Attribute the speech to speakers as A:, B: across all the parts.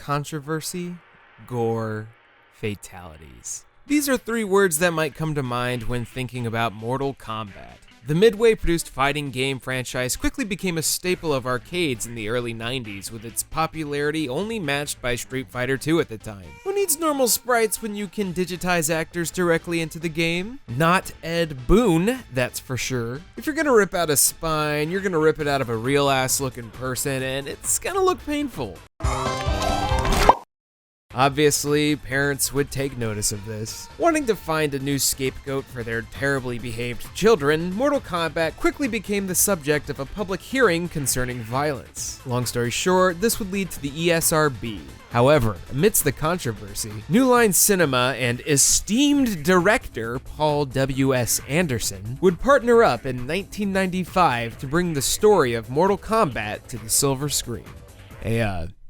A: controversy, gore, fatalities. These are three words that might come to mind when thinking about Mortal Kombat. The Midway-produced fighting game franchise quickly became a staple of arcades in the early 90s, with its popularity only matched by Street Fighter II at the time. Who needs normal sprites when you can digitize actors directly into the game? Not Ed Boon, that's for sure. If you're gonna rip out a spine, you're gonna rip it out of a real-ass looking person, and it's gonna look painful. Obviously, parents would take notice of this. Wanting to find a new scapegoat for their terribly behaved children, Mortal Kombat quickly became the subject of a public hearing concerning violence. Long story short, this would lead to the ESRB. However, amidst the controversy, New Line Cinema and esteemed director Paul W.S. Anderson would partner up in 1995 to bring the story of Mortal Kombat to the silver screen.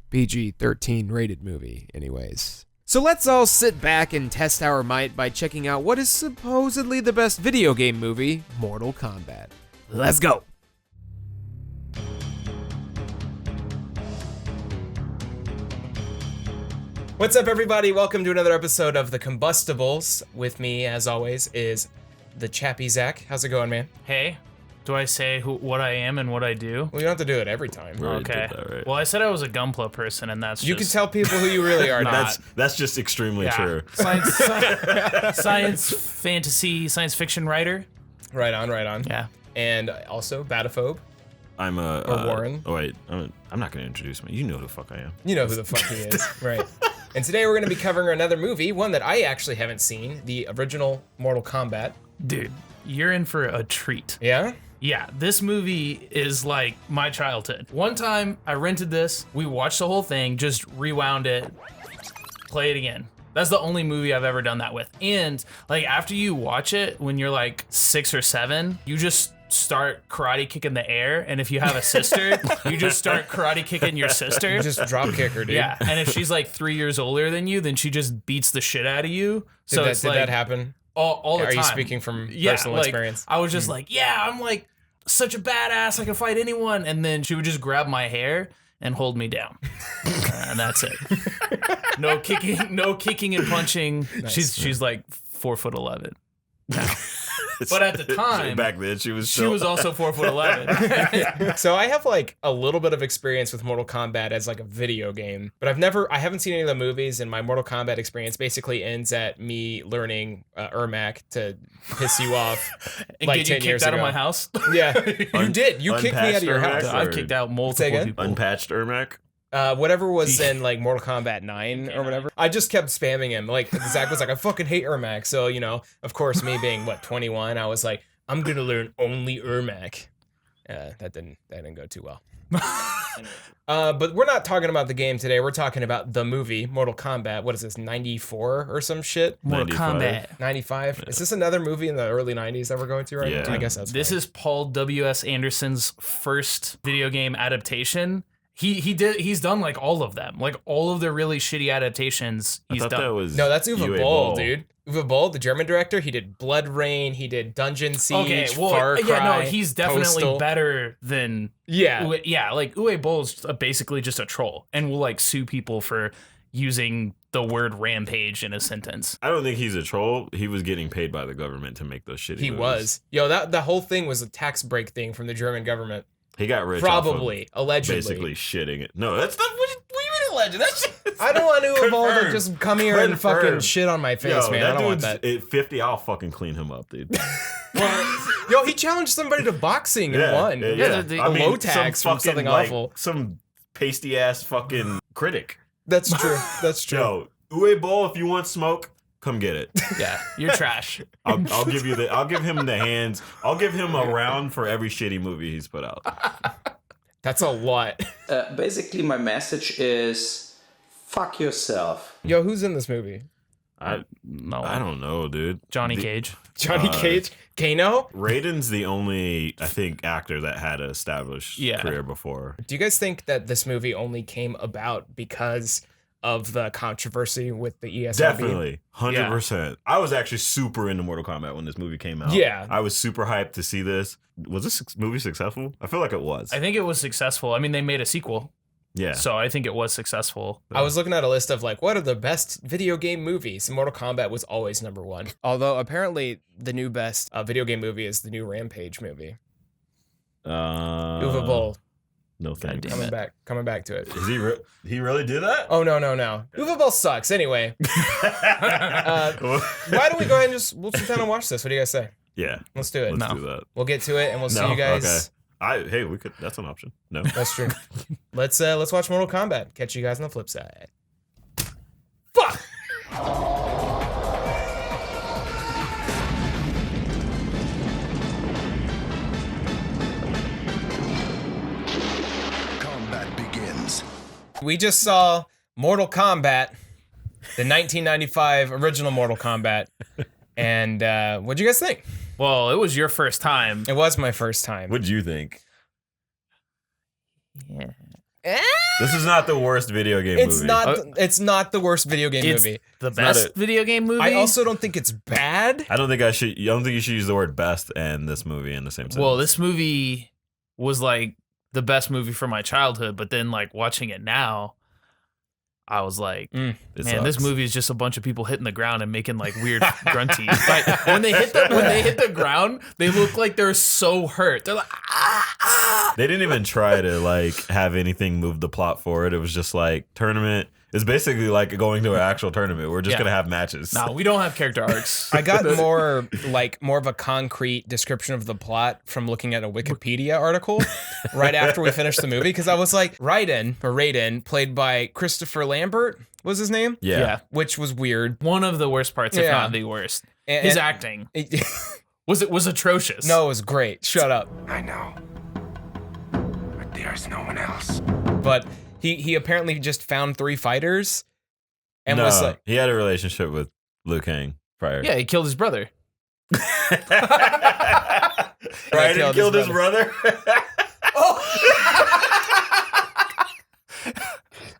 A: PG-13 rated movie, anyways. So let's all sit back and test our might by checking out what is supposedly the best video game movie, Mortal Kombat. Let's go! What's up, everybody? Welcome to another episode of The Combustibles. With me, as always, is the chappy Zach. How's it going, man?
B: Hey, do I say what I am and what I do?
A: Well, you don't have to do it every time.
B: Okay.
C: Right.
B: Well, I said I was a Gunpla person, and that's
A: You
B: just...
A: can tell people who you really are.
C: That's just extremely true.
B: Science fiction writer.
A: Right on.
B: Yeah.
A: And also, Bataphobe.
C: I'm a...
A: Or Warren.
C: Oh, wait. I'm not going to introduce me. You know who the fuck I am.
A: You know who the fuck he is. Right. And today we're going to be covering another movie, one that I actually haven't seen, the original Mortal Kombat.
B: Dude, you're in for a treat.
A: Yeah?
B: Yeah, this movie is like my childhood. One time I rented this, we watched the whole thing, just rewound it, play it again. That's the only movie I've ever done that with. And like after you watch it, when you're like 6 or 7, you just start karate kicking the air. And if you have a sister, you just start karate kicking your sister.
A: You just drop kick her, dude.
B: Yeah, and if she's like 3 years older than you, then she just beats the shit out of you.
A: Did that happen?
B: All the time.
A: Are you speaking from personal experience?
B: I was just like, yeah, I'm like such a badass. I can fight anyone. And then she would just grab my hair and hold me down. And that's it. No kicking and punching.
A: Nice.
B: She's like 4'11". But at the time,
C: back then she was
B: also 4'11".
A: So I have like a little bit of experience with Mortal Kombat as like a video game, but I haven't seen any of the movies, and my Mortal Kombat experience basically ends at me learning Ermac to piss you off.
B: And
A: like
B: get you
A: 10 years
B: kicked out
A: ago.
B: of my house.
A: Yeah, you did. You kicked me out of your house.
B: I've kicked out multiple people.
C: Unpatched Ermac?
A: Whatever was in like Mortal Kombat 9 or whatever. I just kept spamming him. Like Zach was like, I fucking hate Ermac. So, you know, of course, me being 21, I was like, I'm gonna learn only Ermac. That didn't go too well. But we're not talking about the game today. We're talking about the movie Mortal Kombat. What is this, 94 or some shit?
B: Mortal Kombat.
A: 95. Yeah. Is this another movie in the early 90s that we're going to right now? I guess that's
B: This is Paul W.S. Anderson's first video game adaptation. He's done like all of them, like all of the really shitty adaptations. He's done.
A: No, that's Uwe Boll, dude. Uwe Boll, the German director. He did Blood Rain. He did Dungeon Siege. Far Cry.
B: Yeah, no, he's definitely
A: Postal.
B: better than like Uwe Boll's basically just a troll and will like sue people for using the word rampage in a sentence.
C: I don't think he's a troll. He was getting paid by the government to make those shitty movies.
A: He was. Yo, the whole thing was a tax break thing from the German government.
C: He got rich.
A: Probably, allegedly.
C: Basically shitting it. No, that's not. What do you mean alleged? That's
A: I don't want to evolve and just come here and fucking shit on my face, man. I don't want that.
C: At 50, I'll fucking clean him up, dude.
A: Yo, he challenged somebody to boxing and won.
C: Yeah.
A: A low tax from something awful.
C: Some pasty ass fucking critic.
A: That's true. That's true.
C: Yo, Uwe Boll, if you want smoke, come get it.
B: Yeah, you're trash.
C: I'll give him the hands. I'll give him a round for every shitty movie he's put out.
A: That's a lot.
D: Basically, my message is fuck yourself.
A: Yo, who's in this movie?
C: I don't know, dude.
B: Johnny Cage.
A: Johnny Cage? Kano?
C: Raiden's the only, I think, actor that had an established career before.
A: Do you guys think that this movie only came about because of the controversy with the ESRB?
C: Definitely, 100%. I was actually super into Mortal Kombat when this movie came out.
A: Yeah.
C: I was super hyped to see this. Was this movie successful? I feel like it was.
B: I think it was successful. I mean, they made a sequel.
C: Yeah.
B: So I think it was successful.
A: I was looking at a list of like, what are the best video game movies? And Mortal Kombat was always number one. Although apparently the new best video game movie is the new Rampage movie. Uwe Boll.
C: No thanks.
B: Damn
A: Coming back to it.
C: Is he really did that?
A: Oh, no. Uwe Boll sucks. Anyway. Why don't we go ahead and we'll sit down and watch this? What do you guys say?
C: Yeah.
A: Let's do it.
C: Let's do that.
A: We'll get to it and we'll see you guys.
C: Okay. Hey, we could. That's an option. No.
A: That's true. Let's watch Mortal Kombat. Catch you guys on the flip side.
B: Fuck!
E: Combat begins.
A: We just saw Mortal Kombat, the 1995 original Mortal Kombat. And what'd you guys think?
B: Well, it was your first time.
A: It was my first time.
C: What'd you think?
B: Yeah.
C: This is not the worst video game
A: It's
C: movie.
A: not. It's not the worst video game
B: It's
A: movie.
B: the best video game movie.
A: I also don't think it's bad.
C: I don't think you should use the word best and this movie in the same sentence.
B: Well, this movie was like the best movie from my childhood, but then like watching it now, I was like,
C: It
B: man, this
C: sucks.
B: movie is just a bunch of people hitting the ground and making like weird grunty. Like when they hit the ground, they look like they're so hurt. They're like, ah.
C: They didn't even try to like have anything move the plot forward. It was just like tournament. It's basically like going to an actual tournament. We're just gonna have matches.
B: Nah, we don't have character arcs.
A: I got more of a concrete description of the plot from looking at a Wikipedia article right after we finished the movie, because I was like, Raiden, played by Christopher Lambert, was his name?
C: Yeah.
A: Which was weird.
B: One of the worst parts, if
A: Yeah.
B: not the worst.
A: And-
B: His
A: and-
B: acting was atrocious.
A: No, it was great. Shut up.
E: I know. But there's no one else.
A: But he apparently just found 3 fighters and
C: no,
A: was like,
C: he had a relationship with Liu Kang prior.
B: Yeah, he killed his brother.
C: Raiden killed his brother.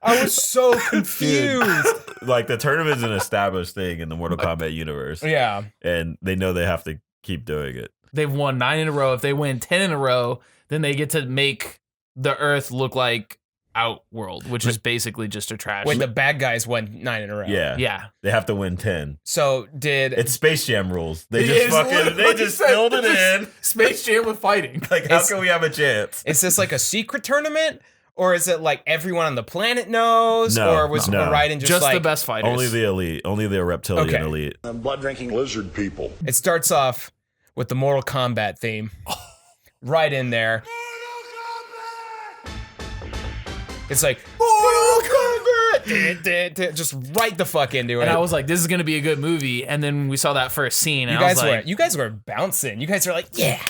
A: I was so confused.
C: Like the tournament's an established thing in the Mortal Kombat universe,
A: Yeah.
C: and they know they have to keep doing it.
B: They've won 9 in a row. If they win 10 in a row, then they get to make the Earth look like Outworld, which is basically just a trash.
A: Wait, the bad guys won 9 in a row.
B: Yeah.
C: They have to win 10.
A: So
C: It's Space Jam rules. They
B: It's
C: just
B: literally
C: filled it in.
B: Space Jam with fighting.
C: Like, how can we have a chance?
A: is this like a secret tournament? Or is it like everyone on the planet knows?
C: No,
A: or was Raiden
B: Just
A: like
B: the best fighters.
C: Only the elite. Only the reptilian
A: Okay.
C: elite.
E: Blood-drinking lizard people.
A: It starts off with the Mortal Kombat theme. Right in there. It's like Mortal Kombat! Just right the fuck into it.
B: And I was like, this is going to be a good movie. And then we saw that first scene. And
A: you guys were bouncing. You guys were like, yeah,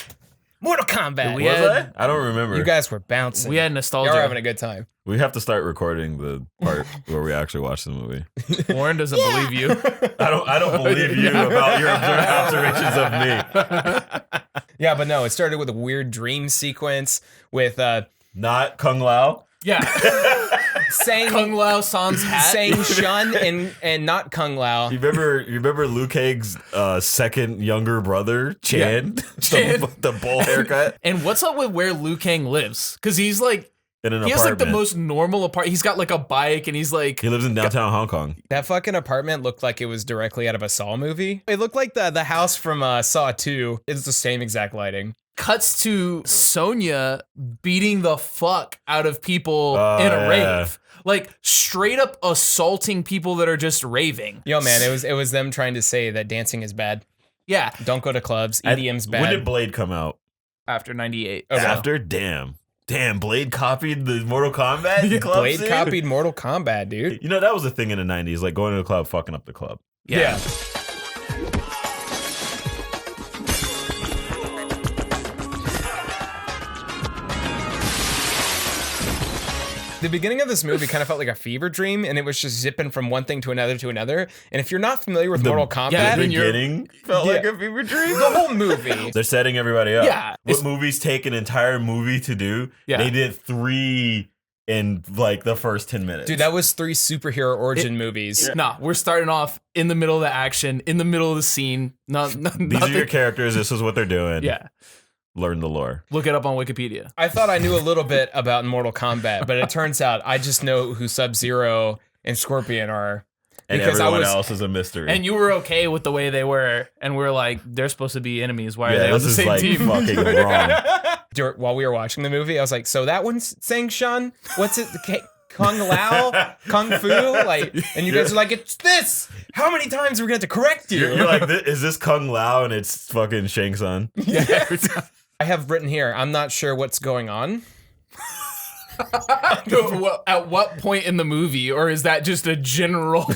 A: Mortal Kombat.
B: We
C: Was
B: had-
C: I? I don't remember.
A: You guys were bouncing.
B: we had
A: Y'all
B: nostalgia.
A: were having a good time.
C: We have to start recording the part where we actually watch the movie.
B: Warren doesn't believe you.
C: I don't believe you about your observations of me.
A: Yeah, but no, it started with a weird dream sequence with
C: Not Kung Lao.
B: Yeah.
A: saying
B: Kung Lao San's hat.
A: saying Shun and not Kung Lao.
C: You remember Liu Kang's second younger brother, Chan?
B: Chan.
C: The bowl haircut
B: And what's up with where Liu Kang lives? Because he's like,
C: in an
B: he has
C: apartment.
B: like the most normal apartment. He's got like a bike and he's like,
C: He lives in downtown Hong Kong.
A: That fucking apartment looked like it was directly out of a Saw movie. It looked like the house from Saw 2. It's the same exact lighting.
B: cuts to Sonya beating the fuck out of people in a
C: yeah.
B: rave. Like straight up assaulting people that are just raving.
A: Yo, man, it was them trying to say that dancing is bad.
B: Yeah.
A: Don't go to clubs. EDM's bad.
C: When did Blade come out?
B: After 98.
A: Okay.
C: After? Damn, Blade copied the Mortal Kombat club
A: Blade
C: scene?
A: copied Mortal Kombat, dude.
C: You know, that was a thing in the 90s, like going to a club, fucking up the club.
B: Yeah.
A: The beginning of this movie kind of felt like a fever dream, and it was just zipping from one thing to another to another. And if you're not familiar with Mortal Kombat,
B: yeah,
C: The
B: then you're-
C: beginning felt
A: Yeah.
C: like a fever dream.
A: the whole movie.
C: They're setting everybody up.
B: Yeah,
C: What
B: it's-
C: movies take an entire movie to do?
B: Yeah.
C: They did 3 in like the first 10 minutes.
A: Dude, that was 3 superhero origin movies.
B: Nah, we're starting off in the middle of the action, in the middle of the scene.
C: These are your characters. This is what they're doing.
B: Yeah.
C: learn the lore.
B: Look it up on Wikipedia.
A: I thought I knew a little bit about Mortal Kombat, but it turns out I just know who Sub-Zero and Scorpion are.
C: And
A: Because
C: everyone else is a mystery.
B: And you were okay with the way they were, and we're like, they're supposed to be enemies. Why are they on
C: this
B: the
C: is
B: same
C: like
B: team?
C: fucking wrong.
A: While we were watching the movie, I was like, so that one's Sang Shun? What's it? Kung Lao? Kung Fu? Like, and you guys are like, it's this! How many times are we going to have to correct you?
C: You're like, is this Kung Lao and it's fucking Shang Tsung?
A: Yeah. I have written here, I'm not sure what's going on.
B: At what point in the movie, or is that just a general?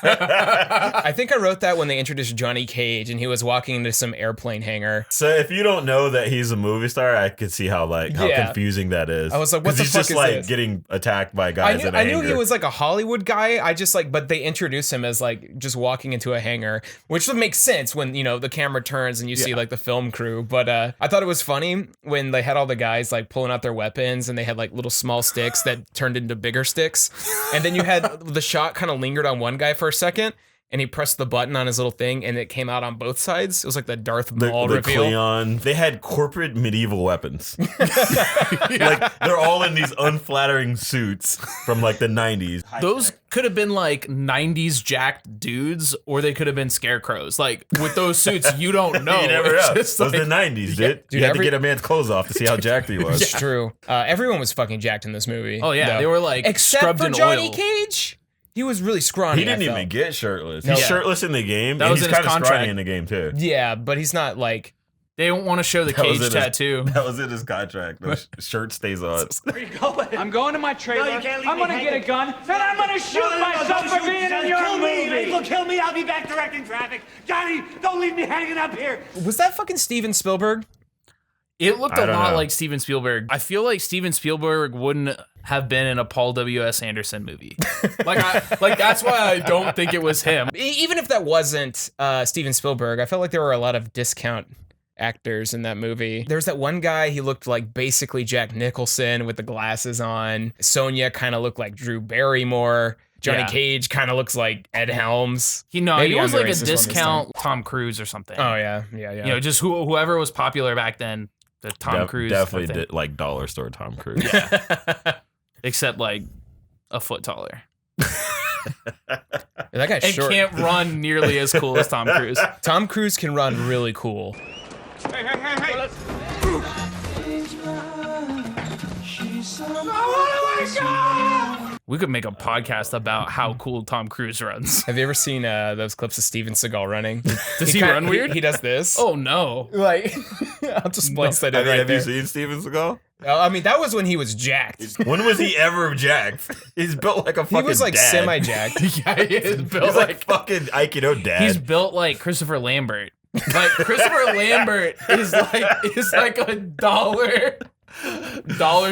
A: I think I wrote that when they introduced Johnny Cage and he was walking into some airplane hangar.
C: So if you don't know that he's a movie star, I could see how confusing that is.
A: I was like, what the
C: he's
A: fuck
C: just
A: is
C: like
A: this?
C: getting attacked by guys in a
A: I knew
C: hangar.
A: he was like a Hollywood guy. I just like, but they introduce him as like just walking into a hangar, which would make sense when, you know, the camera turns and you see like the film crew. But I thought it was funny when they had all the guys like pulling out their weapons and they had like little small sticks that turned into bigger sticks. And then you had the shot kind of lingered on one guy for a second. And he pressed the button on his little thing, and it came out on both sides. It was like the Darth Maul
C: the
A: reveal.
C: Cleon. They had corporate medieval weapons. Like they're all in these unflattering suits from like the 90s.
B: Those could have been like 90s jacked dudes, or they could have been scarecrows. Like with those suits, you don't know.
C: You never
B: It's
C: know. It was
B: just
C: the
B: like-
C: 90s, dude. You
A: dude,
C: had to get a man's clothes off to see how jacked he was.
A: It's true. Everyone was fucking jacked in this movie.
B: Oh yeah,
A: though.
B: they were like
A: Except
B: scrubbed
A: for
B: in
A: Johnny
B: oil.
A: Cage. He was really scrawny.
C: He didn't
A: I
C: even
A: felt.
C: get shirtless.
A: No.
C: He's
A: Yeah.
C: shirtless in the game,
B: That
C: and
B: was
C: he's
B: in his
C: kind of scrawny
B: contract.
C: in the game too.
A: Yeah, but he's not like.
B: They don't want to show the
C: That was
B: Cage
C: in his-
B: tattoo.
C: That was in his contract. The shirt stays on.
F: Where you going?
G: I'm going to my trailer.
F: No, you can't leave
G: I'm
F: me
G: gonna get a
F: hanging.
G: gun, and I'm gonna shoot myself for being in your
F: kill me.
G: movie.
F: Look, kill me. I'll be back directing traffic. Johnny, don't leave me hanging up here.
A: Was that fucking Steven Spielberg?
B: It looked
C: I
B: a
C: don't
B: lot
C: know.
B: like Steven Spielberg. I feel like Steven Spielberg wouldn't have been in a Paul W.S. Anderson movie. like that's why I don't think it was him.
A: Even if that wasn't Steven Spielberg, I felt like there were a lot of discount actors in that movie. There's that one guy, he looked like basically Jack Nicholson with the glasses on. Sonya kind of looked like Drew Barrymore. Johnny
B: Yeah.
A: Cage kind of looks like Ed Helms.
B: He
A: Maybe
B: was
A: I'm
B: like
A: the
B: a
A: racist one this
B: discount Tom Cruise or something.
A: Oh yeah.
B: You know, just whoever was popular back then. The Tom Cruise
C: definitely
B: type thing.
C: did like dollar store Tom Cruise.
B: Except like a foot taller.
A: That guy's
B: And
A: short.
B: can't run nearly as cool as Tom Cruise.
A: Tom Cruise can run really cool.
G: Hey!
B: We could make a podcast about how cool Tom Cruise runs.
A: Have you ever seen those clips of Steven Seagal running?
B: Does he run weird?
A: He does this.
B: Oh no.
A: Like, I'll just splice that in right
C: Have
A: there.
C: you seen Steven Seagal?
A: I mean, that was when he was jacked.
C: When was he ever jacked? He's built like a
A: He
C: fucking
A: was like
C: dad.
A: semi-jacked.
B: Yeah, he is built
C: He's like fucking Aikido dad.
B: he's built like Christopher Lambert. Like Christopher Lambert is like a dollar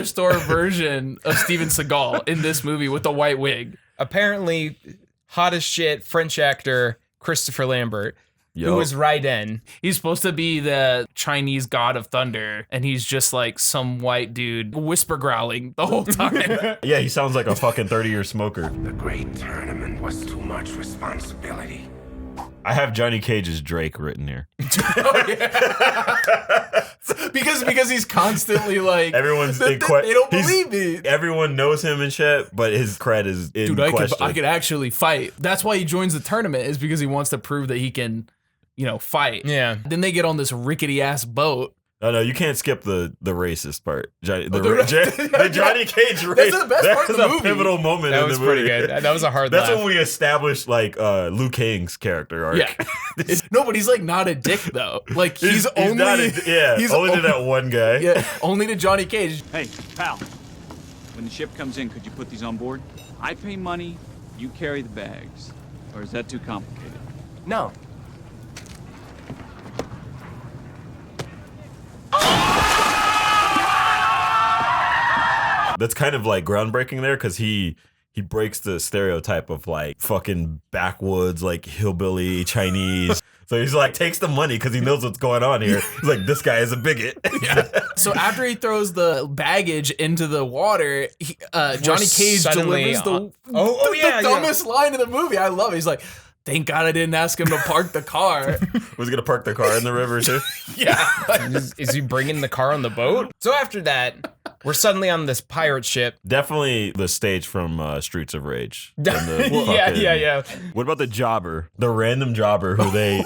B: store version of Steven Seagal in this movie with a white wig.
A: Apparently, hot as shit French actor Christopher Lambert, who
C: Yo.
A: was Raiden.
B: He's supposed to be the Chinese god of thunder, and he's just like some white dude whisper growling the whole time.
C: Yeah, he sounds like a fucking 30-year smoker.
E: The great tournament was too much responsibility.
C: I have Johnny Cage's Drake written here.
B: because he's constantly like
C: Everyone's
B: they
C: in
B: don't
C: he's-
B: believe me.
C: Everyone knows him and shit, but his cred is in
B: Dude,
C: question.
B: I could actually fight. That's why he joins the tournament, is because he wants to prove that he can, fight.
A: Yeah.
B: Then they get on this rickety ass boat.
C: No, you can't skip the racist part. Johnny, the
B: the-
C: Johnny Cage race.
B: the best part of the
C: That's a
B: movie.
C: pivotal moment
A: That
C: in
A: was
C: the movie.
A: pretty good. That was a hard
C: That's
A: laugh.
C: when we established like Liu Kang's character arc.
B: Yeah. No, but he's like not a dick though. Like he's only
C: not
B: he's
C: only to that one guy.
B: Yeah, only to Johnny Cage.
G: Hey, pal. When the ship comes in, could you put these on board? I pay money, you carry the bags. Or is that too complicated?
F: No.
C: That's kind of like groundbreaking there because he breaks the stereotype of like fucking backwoods, like hillbilly Chinese. So he's like takes the money because he knows what's going on here. He's like, this guy is a bigot.
B: So after he throws the baggage into the water, Johnny Cage
A: suddenly
B: delivers the
A: yeah,
B: dumbest line of the movie. I love it. He's like, Thank God I didn't ask him to park the car.
C: Was he gonna park the car in the river too?
B: Yeah.
A: Is he bringing the car on the boat? So after that, we're suddenly on this pirate ship.
C: Definitely the stage from Streets of Rage. And the
A: Yeah.
C: What about the jobber, the random jobber who they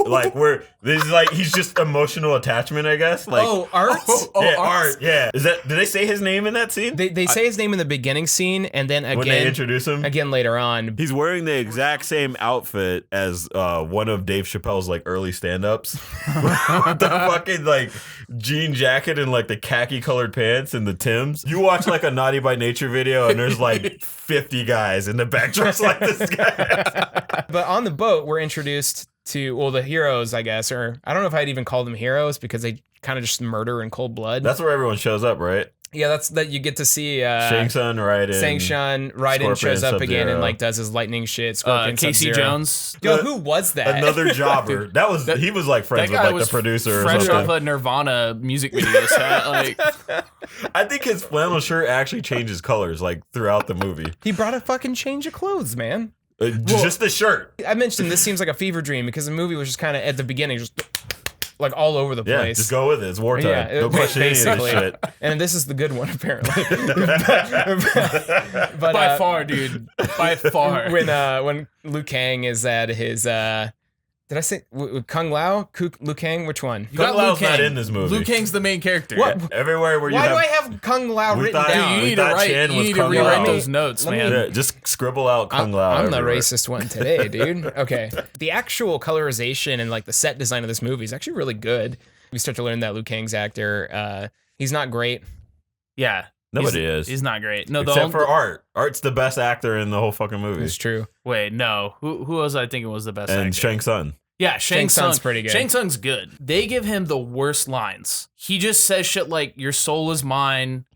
C: like? Where this is like he's just emotional attachment, I guess. Like
A: Art?
C: Art. Yeah, is that? Did they say his name in that scene?
A: They say his name in the beginning scene, and then again
C: When they introduce him
A: again later on.
C: He's wearing the exact same outfit as one of Dave Chappelle's like early stand-ups. With the fucking like jean jacket and like the khaki colored pants and the Timbs. You watch like a Naughty by Nature video and there's like 50 guys in the back dressed like this guy.
A: But on the boat, we're introduced to the heroes, I guess, or I don't know if I'd even call them heroes because they kind of just murder in cold blood.
C: That's where everyone shows up, right?
A: Yeah, that's that you get to see
C: Shang Tsung,
A: Raiden shows up again and like does his lightning shit. Scorpion,
B: Casey
A: Sub-Zero.
B: Jones.
A: Yo, who was that?
C: Another jobber. He was like friends with like the producer or
B: fresh
C: something.
B: off a Nirvana music video set. Like,
C: I think his flannel shirt actually changes colors like throughout the movie.
A: He brought a fucking change of clothes, man.
C: Just the shirt.
A: I mentioned this seems like a fever dream because the movie was just kind of at the beginning just like all over the place.
C: Yeah, just go with it. It's wartime.
A: Yeah,
C: Don't question any of this shit.
A: And this is the good one, apparently. but
B: by far, dude. By far.
A: When Liu Kang is at his did I say Kung Lao? Liu Kang? Which one?
C: Kung Lao's not in this movie.
B: Liu Kang's the main character.
A: What?
C: Everywhere where you
A: Why do I have Kung Lao written down?
B: You need to rewrite those notes, man.
C: Yeah, just scribble out Kung Lao.
A: I'm the
C: everywhere.
A: racist one today, dude. Okay. The actual colorization and like the set design of this movie is actually really good. We start to learn that Liu Kang's actor, he's not great.
B: Yeah.
C: Nobody is.
B: He's not great. No,
C: Except for Art. Art's the best actor in the whole fucking movie.
A: It's true.
B: Wait, no. Who was I thinking was the best
C: And
B: actor?
C: Shang Tsung.
B: Yeah, Shang
A: Tsung's
B: Tsung.
A: pretty good.
B: Shang Tsung's good. They give him the worst lines. He just says shit like, "Your soul is mine.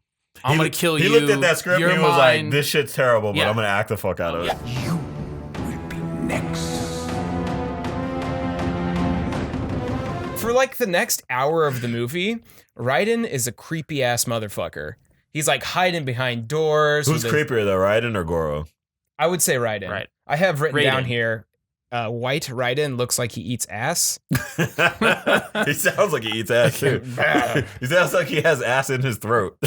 B: I'm gonna kill you."
C: He looked at that script
B: You're
C: and he was
B: mine.
C: like, "This shit's terrible, but
B: Yeah.
C: I'm gonna act the fuck out of it."
E: You will be next.
A: For like the next hour of the movie, Raiden is a creepy ass motherfucker. He's like hiding behind doors.
C: Who's creepier though, Raiden or Goro?
A: I would say Raiden.
B: Right.
A: I have written down
B: Raiden.
A: here, white Raiden looks like he eats ass.
C: He sounds like he eats ass too. He sounds like he has ass in his throat.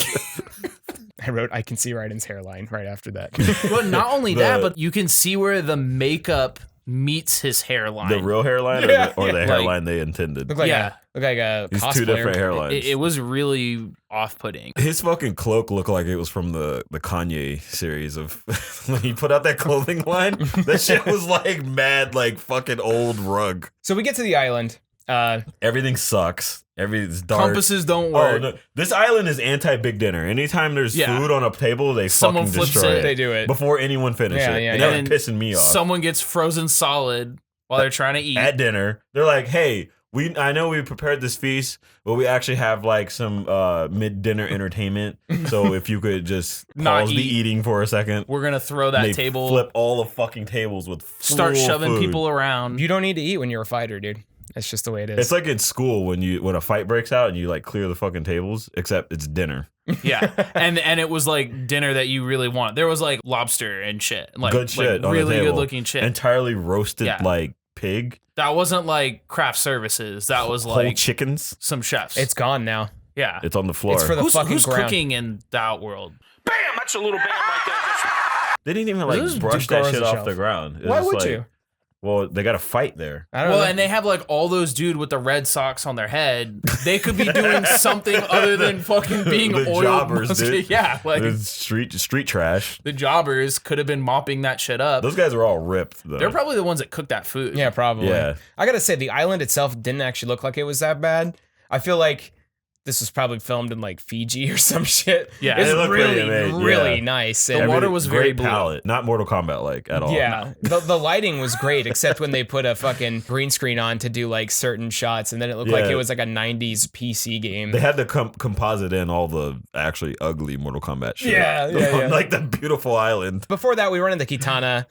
A: I wrote, I can see Raiden's hairline right after that.
B: But not only that, but you can see where the makeup meets his hairline.
C: The real hairline or the hairline they intended?
A: Look like
B: Yeah.
A: a
C: He's
A: cosplayer.
C: two different hairlines.
B: It was really off-putting.
C: His fucking cloak looked like it was from the Kanye series of when he put out that clothing line. That shit was like mad, like fucking old rug.
A: So we get to the island.
C: Everything sucks. Everything's dark.
B: Compasses don't
C: Oh,
B: work.
C: no. This island is anti-big dinner. Anytime there's
B: Yeah.
C: food on a table, they
B: Someone
C: fucking
B: flips
C: destroy
B: it.
C: it.
A: They do it.
C: Before anyone finishes
A: Yeah,
C: it.
A: yeah,
C: And
A: yeah.
C: that
B: And
C: was pissing me off.
B: Someone gets frozen solid while they're trying to eat.
C: At dinner, they're like, hey, I know we prepared this feast, but we actually have like some mid-dinner entertainment. So if you could just
B: Not
C: pause the
B: eat.
C: eating for a second.
B: We're gonna throw
C: And
B: that
C: they
B: table.
C: flip all the fucking tables with
B: Start
C: full
B: shoving
C: food.
B: people around.
A: You don't need to eat when you're a fighter, dude. That's just the way it is.
C: It's like in school when a fight breaks out and you like clear the fucking tables, except it's dinner.
B: Yeah, and it was like dinner that you really want. There was like lobster and shit, like
C: Good shit
B: like
C: on
B: really
C: the table.
B: good looking shit.
C: Entirely roasted
B: Yeah.
C: like pig.
B: That wasn't like craft services. That was
C: Whole
B: like
C: chickens.
B: some chefs.
A: it's gone now.
B: yeah.
C: It's on the floor.
A: It's for the
B: Who's
A: fucking ground.
B: cooking in that world?
F: Bam! That's a little bam right there.
C: They didn't even
A: This
C: like
A: is
C: brush
A: Goro's
C: that shit
A: a
C: off
A: shelf.
C: the ground. It
A: Why
C: was
A: would
C: like,
A: you?
C: Well, they got to fight there.
A: I don't
B: Well,
A: know.
B: and they have like all those dude with the red socks on their head. They could be doing something other than fucking being
C: The
B: oiled.
C: jobbers, dude.
B: Yeah, like
C: It's street trash.
B: the jobbers could have been mopping that shit up.
C: Those guys are all ripped though.
B: They're probably the ones that cooked that food.
A: Yeah, probably.
C: Yeah.
A: I gotta say, the island itself didn't actually look like it was that bad. I feel like this was probably filmed in like Fiji or some shit.
B: Yeah.
A: it's
C: It looked
A: really,
C: pretty amazing,
A: really
C: yeah.
A: nice.
B: The
A: And
B: water was very
C: great
B: blue.
C: palette, not Mortal Kombat like at all.
A: yeah, the lighting was great, except when they put a fucking green screen on to do like certain shots, and then it looked like
C: Yeah.
A: it was like a '90s PC game.
C: They had to composite in all the actually ugly Mortal Kombat shit.
A: Yeah, yeah.
C: Like the beautiful island.
A: Before that, we run into Kitana,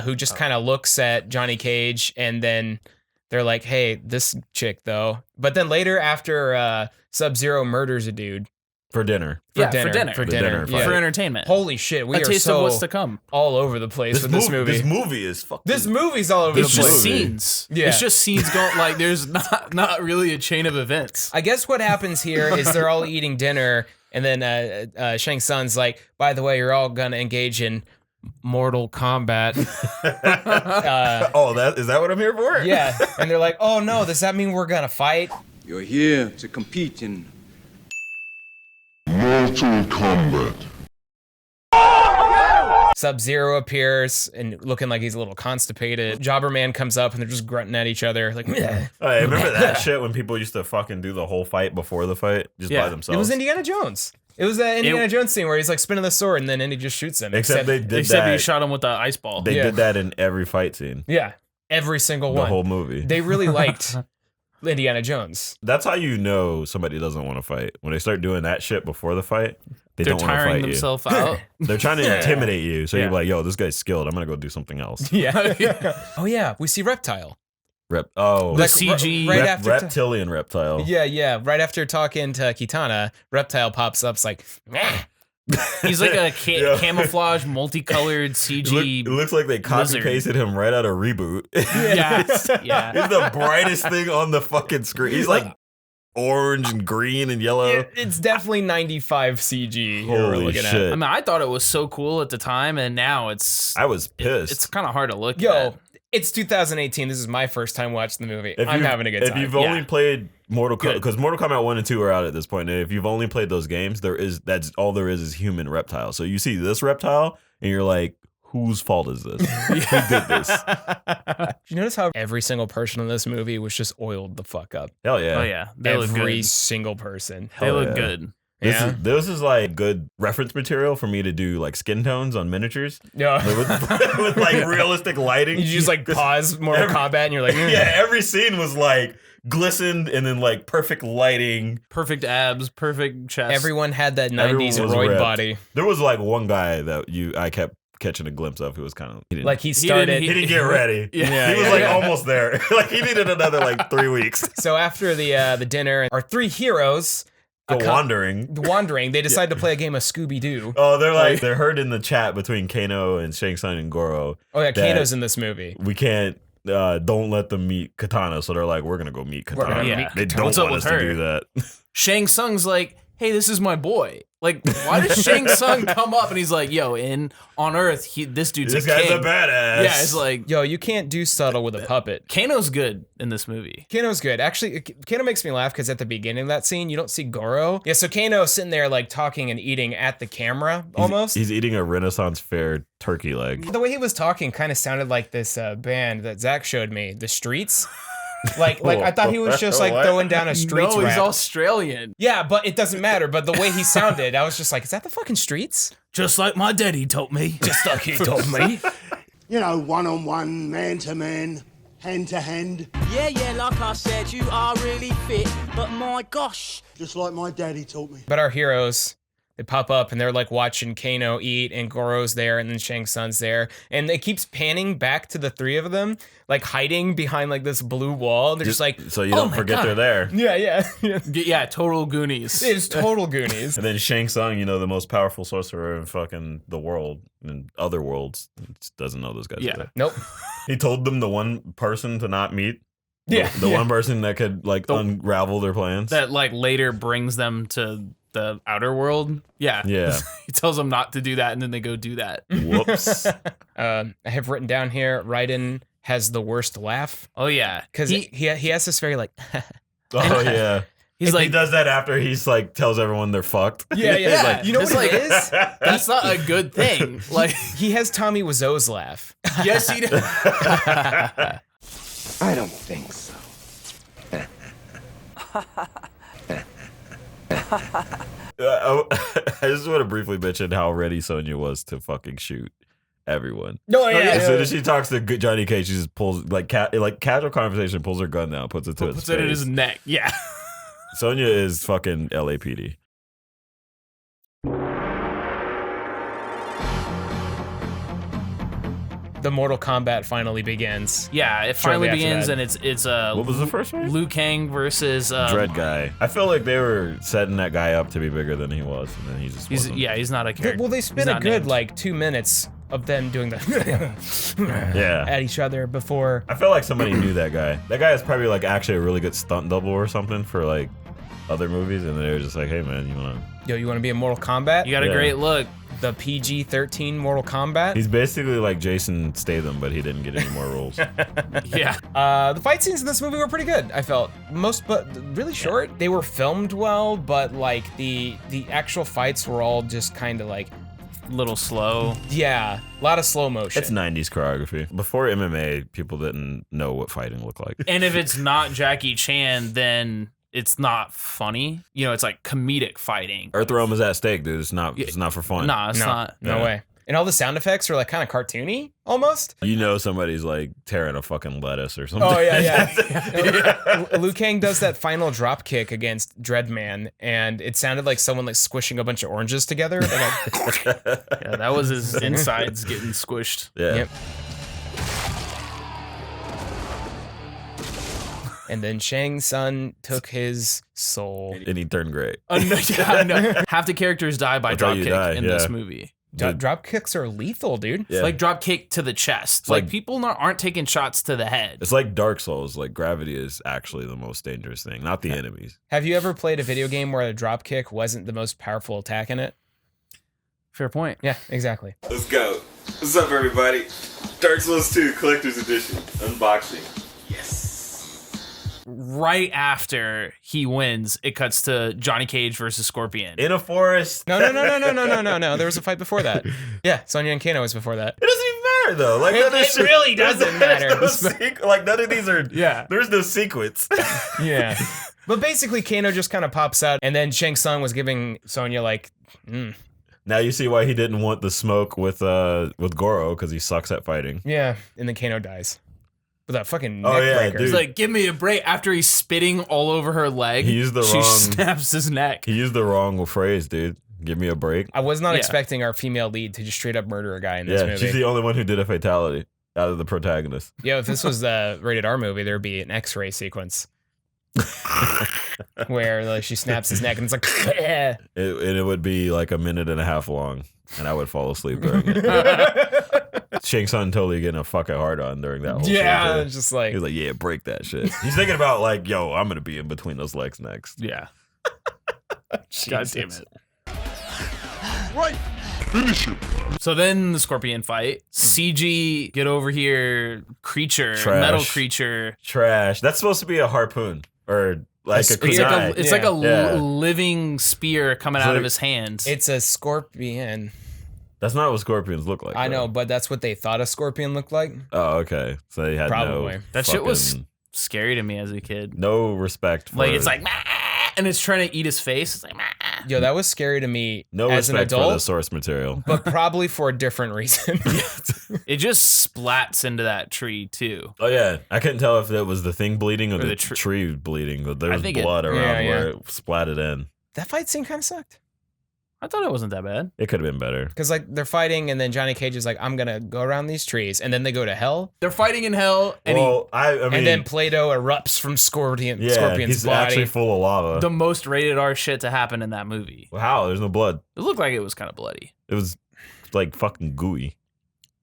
A: who just kind of looks at Johnny Cage, and then they're like, "Hey, this chick though." But then later, after Sub-Zero murders a dude,
C: For dinner.
B: For dinner.
C: For dinner.
B: Yeah. For entertainment.
A: Holy shit, we
B: A
A: are
B: taste
A: so
B: of what's to come.
A: all over the place with this movie.
C: This movie is fucking.
A: This movie's all over
B: It's
A: the
B: just
A: place.
B: scenes.
A: Yeah.
B: It's just scenes going, like, there's not really a chain of events.
A: I guess what happens here is they're all eating dinner, and then Shang Tsung's like, by the way, you're all gonna engage in Mortal Kombat.
C: Is that what I'm here for?
A: Yeah, and they're like, oh no, does that mean we're gonna fight?
E: You're here to compete in
H: Mortal Kombat.
A: Sub-Zero appears and looking like he's a little constipated. Jobberman comes up and they're just grunting at each other like, meh.
C: I remember that shit when people used to fucking do the whole fight before the fight just by themselves.
A: It was Indiana Jones. It was that Indiana Jones scene where he's like spinning the sword and then Indy just shoots him.
C: Except they did
B: Except
C: that.
B: he shot him with the ice ball.
C: They did that in every fight scene.
A: Yeah, every single
C: The
A: one.
C: whole movie.
A: They really liked Indiana Jones.
C: That's how you know somebody doesn't want to fight. When they start doing that shit before the fight, they're don't want to
B: tiring
C: fight
B: themselves out.
C: They're trying to intimidate you. So
B: Yeah.
C: you're like, yo, this guy's skilled. I'm going to go do something else.
A: Yeah. Oh yeah, we see Reptile.
B: The
A: Like,
B: CG.
A: right after
C: reptilian reptile.
A: Yeah. Right after talking to Kitana, Reptile pops up. It's like, meh.
B: He's like a
C: Yeah.
B: camouflage, multicolored CG.
C: It looks like they copy
B: lizard.
C: pasted him right out of Reboot.
B: Yeah. Yeah.
C: He's the brightest thing on the fucking screen. He's like orange and green and yellow.
A: It's definitely 95 CG. we're
C: Holy
A: looking
C: shit.
B: I mean, I thought it was so cool at the time, and now it's
C: I was pissed.
B: it's kind of hard to look
A: Yo,
B: at.
A: it's 2018. This is my first time watching the movie.
C: If
A: I'm
C: you've-
A: having a good time.
C: If you've only
B: Yeah.
C: played Mortal Kombat,
B: Good.
C: because Mortal Kombat 1 and 2 are out at this point, and if you've only played those games, that's all there is human reptile. So you see this reptile, and you're like, whose fault is this? Who did this?
A: Did you notice how every single person in this movie was just oiled the fuck up?
C: Hell yeah.
B: Oh yeah, they look
A: Every
B: good.
A: single person.
B: They
C: Hell
B: look
C: yeah.
B: good.
A: Yeah.
C: This is like good reference material for me to do like skin tones on miniatures
A: Yeah.
C: with like realistic lighting.
A: You just like pause Mortal Kombat and you're like,
C: Yeah, every scene was like glistened and then like perfect lighting.
B: Perfect abs, perfect chest.
A: Everyone had that
C: Everyone
A: 90s
C: was
A: roid
C: ripped.
A: body.
C: There was like one guy that I kept catching a glimpse of who was kind of
A: Like he started.
C: he didn't get ready.
B: Yeah,
C: he was like almost there. Like he needed another like 3 weeks.
A: So after the dinner, our three heroes wandering, they decide to play a game of Scooby-Doo.
C: Oh, they're heard in the chat between Kano and Shang Tsung and Goro.
A: Oh yeah,
C: that
A: Kano's in this movie.
C: We can't don't let them meet Katana, so they're like, we're gonna go meet Katana.
B: gonna meet
C: They don't
B: What's up
C: want
B: with
C: us
B: her?
C: to do that.
B: Shang Tsung's like, hey, this is my boy. Like, why does Shang Tsung come up and he's like, yo, on Earth, this dude's
C: This
B: a
C: guy's
B: king.
C: a badass.
B: Yeah, it's like,
A: Yo, you can't do subtle with a puppet.
B: Kano's good in this movie.
A: Kano's good. Actually, Kano makes me laugh because at the beginning of that scene, you don't see Goro. Yeah, so Kano's sitting there like talking and eating at the camera almost.
C: He's eating a Renaissance fair turkey leg.
A: The way he was talking kind of sounded like this band that Zach showed me, The Streets. Like I thought he was just like
C: What?
A: throwing down a Streets
B: No, he's
A: rap.
B: Australian.
A: Yeah, but it doesn't matter. But the way he sounded, I was just like, is that the fucking Streets?
B: Just like my daddy told me. Just like he told me.
I: You know, one-on-one, man-to-man, hand-to-hand.
J: Yeah, like I said, you are really fit, but my gosh.
I: Just like my daddy taught me.
A: But our heroes, they pop up and they're like watching Kano eat, and Goro's there, and then Shang Tsung's there, and it keeps panning back to the three of them, like hiding behind like this blue wall. They're just like,
C: So you
A: "Oh
C: don't
A: my
C: forget
A: God."
C: they're there.
A: Yeah.
B: Yeah, total Goonies.
A: It's total Goonies.
C: And then Shang Tsung, the most powerful sorcerer in fucking the world and other worlds, just doesn't know those guys are there.
A: Nope.
C: He told them the one person to not meet. The
A: Yeah.
C: one person that could like unravel their plans.
B: That like later brings them to the outer world. Yeah.
C: Yeah.
B: He tells them not to do that, and then they go do that.
C: Whoops.
A: I have written down here, Raiden has the worst laugh
B: Oh yeah,
A: because he has this very like,
C: Oh yeah.
B: he's
C: He
B: like,
C: does that after he's like tells everyone they're fucked.
A: yeah.
B: Yeah.
A: Like, you know
B: It's
A: what it
B: like-
A: is?
B: that's not a good thing. Like,
A: He has Tommy Wiseau's laugh.
B: yes, he does.
E: I don't think so.
C: I just want to briefly mention how ready Sonya was to fucking shoot everyone.
A: No,
C: As soon as she talks to Johnny Cage, she just pulls like casual conversation, pulls her gun down, puts it to his
B: Puts it in his
C: face.
B: neck. Yeah.
C: Sonya is fucking LAPD.
A: the Mortal Kombat finally begins.
B: Yeah, it
A: Shortly
B: finally
A: after
B: begins,
A: that.
B: and it's
C: What was the first one?
B: Liu Kang versus
C: Dread guy. I feel like they were setting that guy up to be bigger than he was, and then he just wasn't.
B: he's not a character.
A: Well, they
B: He's
A: spent a
B: not
A: good
B: named.
A: like 2 minutes of them doing the
C: Yeah.
A: at each other before.
C: I feel like somebody knew that guy. That guy is probably like actually a really good stunt double or something for like other movies, and they were just like, hey man, you wanna?
A: Yo, you want to be in Mortal Kombat?
B: You got a
C: Yeah.
B: great look.
A: The PG-13 Mortal Kombat.
C: He's basically like Jason Statham, but he didn't get any more roles.
B: Yeah.
A: The fight scenes in this movie were pretty good. I felt but really short. They were filmed well, but like the actual fights were all just kind of like,
B: Little slow.
A: yeah, a lot of slow motion.
C: It's 90s choreography. Before MMA, people didn't know what fighting looked like.
B: And if it's not Jackie Chan, then it's not funny. You know, it's like comedic fighting.
C: Earth Realm is at stake, dude. It's not for fun.
B: Nah, it's not.
A: No
C: Yeah.
A: way. And all the sound effects are like kind of cartoony, almost.
C: You know somebody's like tearing a fucking lettuce or something.
A: Oh yeah. Liu Kang does that final drop kick against Dreadman, and it sounded like someone like squishing a bunch of oranges together.
B: Yeah, that was his insides getting squished.
C: Yeah.
A: Yep. And then Shang Tsung took his soul.
C: And he turned great.
B: No. Half the characters die by
C: That's how
B: drop
C: you
B: kick
C: die,
B: in
C: yeah.
B: this movie.
A: Drop kicks are lethal, dude.
C: Yeah.
B: Like drop kick to the chest.
C: like-
B: Like people aren't taking shots to the head.
C: It's like Dark Souls. Like gravity is actually the most dangerous thing, not the enemies.
A: Have you ever played a video game where a drop kick wasn't the most powerful attack in it?
B: Fair point.
A: Yeah, exactly.
C: Let's go. What's up, everybody? Dark Souls 2 Collector's Edition unboxing.
B: Right after he wins, it cuts to Johnny Cage versus Scorpion.
C: In a forest.
A: No. There was a fight before that. Yeah, Sonya and Kano was before that.
C: It doesn't even matter though. Like none of this shit-
A: really doesn't matter.
C: there's no like none of these are.
B: Yeah.
C: There's no sequence.
A: Yeah. But basically, Kano just kind of pops out, and then Shang Tsung was giving Sonya like,
C: Now you see why he didn't want the smoke with Goro, because he sucks at fighting.
A: yeah, and then Kano dies with that fucking
C: Oh,
A: neck
C: yeah,
A: breaker.
C: dude.
B: He's like, give me a break. After he's spitting all over her leg,
C: He used the
B: she
C: wrong-
B: snaps his neck.
C: He used the wrong phrase, dude. Give me a break.
A: I was not
B: Yeah.
A: expecting our female lead to just straight up murder a guy in this
C: Yeah,
A: movie.
C: she's the only one who did a fatality out of the protagonists.
A: Yo, if this was the rated R movie, there'd be an X-ray sequence where like she snaps his neck and it's like,
C: It would be like a minute and a half long, and I would fall asleep during it. Shang Tsung totally getting a fucking hard on during that whole
A: yeah,
C: shit.
A: it's just like,
C: He's like, yeah, break that shit. He's thinking about like, yo, I'm gonna be in between those legs next.
B: Yeah. God damn it.
E: Right. Finish him.
B: So then the Scorpion fight. CG, get over here, creature,
C: Trash.
B: metal creature.
C: Trash. That's supposed to be a harpoon or like a
B: It's
C: kunai.
B: like a
C: Yeah.
B: living spear coming
C: It's
B: out of
C: like-
B: his hands.
A: it's a scorpion.
C: That's not what scorpions look like.
A: I
C: though.
A: know, but that's what they thought a scorpion looked like.
C: Oh, okay. So they had
A: Probably.
C: no.
B: That shit was
C: fucking-
B: scary to me as a kid.
C: no respect. For
B: Like it's like, "Mah," and it's trying to eat his face. It's like, "Mah."
A: Yo, that was scary to me
C: no
A: as an
C: respect for the
A: adult,
C: source material.
A: but probably for a different reason.
B: It just splats into that tree too.
C: Oh yeah, I couldn't tell if it was the thing bleeding or the
B: the
C: tree bleeding, but there was
B: think it-
C: blood around
A: Yeah, yeah.
C: where it splatted in.
A: That fight scene kind of sucked.
B: I thought it wasn't that bad.
C: It could have been better.
A: Because like they're fighting, and then Johnny Cage is like, "I'm gonna go around these trees," and then they go to hell,
B: They're fighting in hell, and
C: I mean,
A: and then Play-Doh erupts from Scorpion's
C: he's
A: body.
C: actually full of lava.
B: the most rated R shit to happen in that movie.
C: Wow, there's no blood.
B: It looked like it was kind of bloody.
C: It was like fucking gooey.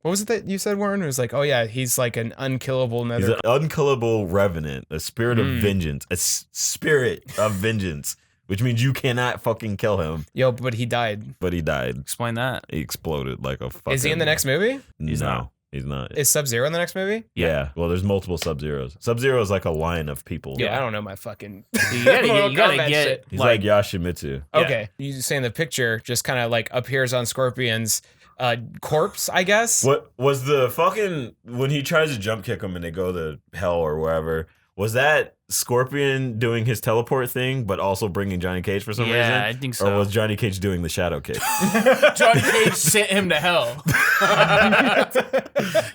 A: What was it that you said, Warren? It was like, "Oh yeah, he's like an unkillable
C: He's
A: nether."
C: an unkillable revenant, a spirit of vengeance, spirit of vengeance, which means you cannot fucking kill him.
A: Yo, but he died.
C: But he died.
B: Explain that.
C: He exploded like a fucking.
A: Is he in the next movie?
B: He's not.
C: He's not.
A: Is Sub-Zero in the next movie?
C: Yeah. Well, there's multiple Sub-Zeros. Sub-Zero is like a line of people.
A: Yeah, I don't know my fucking.
B: You gotta
A: Mortal Kombat
B: get
A: shit.
C: He's like Yoshimitsu.
A: Okay, you saying the picture just kind of like appears on Scorpion's corpse, I guess.
C: What was the fucking when he tries to jump kick him and they go to hell or wherever? Was that Scorpion doing his teleport thing, but also bringing Johnny Cage for some reason?
B: Yeah, I think so.
C: Or was Johnny Cage doing the shadow kick?
B: Johnny Cage sent him to hell.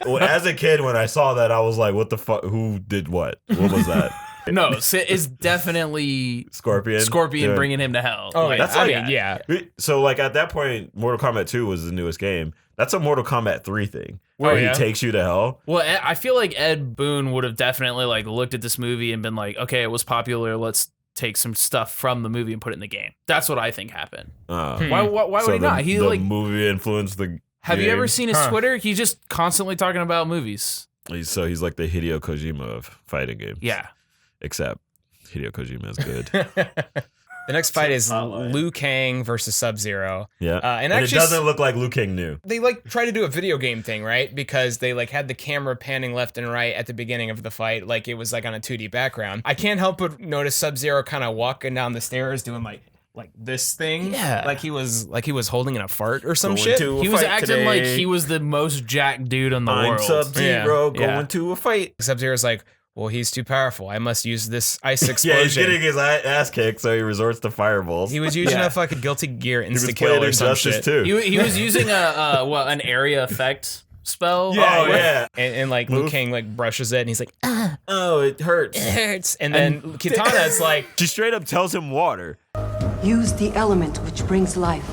C: Well, as a kid, when I saw that, I was like, "What the fuck? Who did what? What was that?"
B: No, it's definitely
C: Scorpion.
B: Scorpion
C: Yeah.
B: bringing him to hell.
A: Oh,
B: Like,
C: that's
A: I
C: like-
A: mean, yeah.
C: So, like at that point, Mortal Kombat 2 was the newest game. That's a Mortal Kombat 3 thing. where
B: yeah?
C: he takes you to hell.
B: Well, I feel like Ed Boon would have definitely like looked at this movie and been like, okay, it was popular. Let's take some stuff from the movie and put it in the game. That's what I think happened. Why would he not? He
C: the movie influenced the
B: Have
C: game.
B: you ever seen his Twitter? He's just constantly talking about movies.
C: He's like the Hideo Kojima of fighting games.
B: Yeah.
C: Except Hideo Kojima is good.
H: The next fight is Liu Kang versus Sub-Zero.
C: Yeah.
H: And
C: it
H: actually,
C: doesn't look like Liu Kang knew.
H: they like try to do a video game thing, right? Because they like had the camera panning left and right at the beginning of the fight, like it was like on a 2D background. I can't help but notice Sub-Zero kind of walking down the stairs doing like this thing.
B: Yeah.
H: Like he was holding in a fart or some
C: Going
H: shit.
C: to a
B: He was
C: fight
B: acting
C: today.
B: like he was the most jacked dude in the
C: I'm
B: world.
C: Sub-Zero
H: Yeah.
C: going to a fight.
H: Sub-Zero's like, well, he's too powerful. I must use this ice
C: Yeah,
H: explosion.
C: he's getting his ass kicked, so he resorts to fireballs.
H: He was using a fucking Guilty Gear
C: He was
H: insta kill
C: playing
H: or some
C: Injustice
H: shit.
C: too.
B: He was using an area effect spell.
C: Oh yeah.
H: And like Liu Kang like brushes it and he's like,
C: Oh, it hurts.
H: it hurts. And then Kitana's like,
C: She straight up tells him water.
K: Use the element which brings life.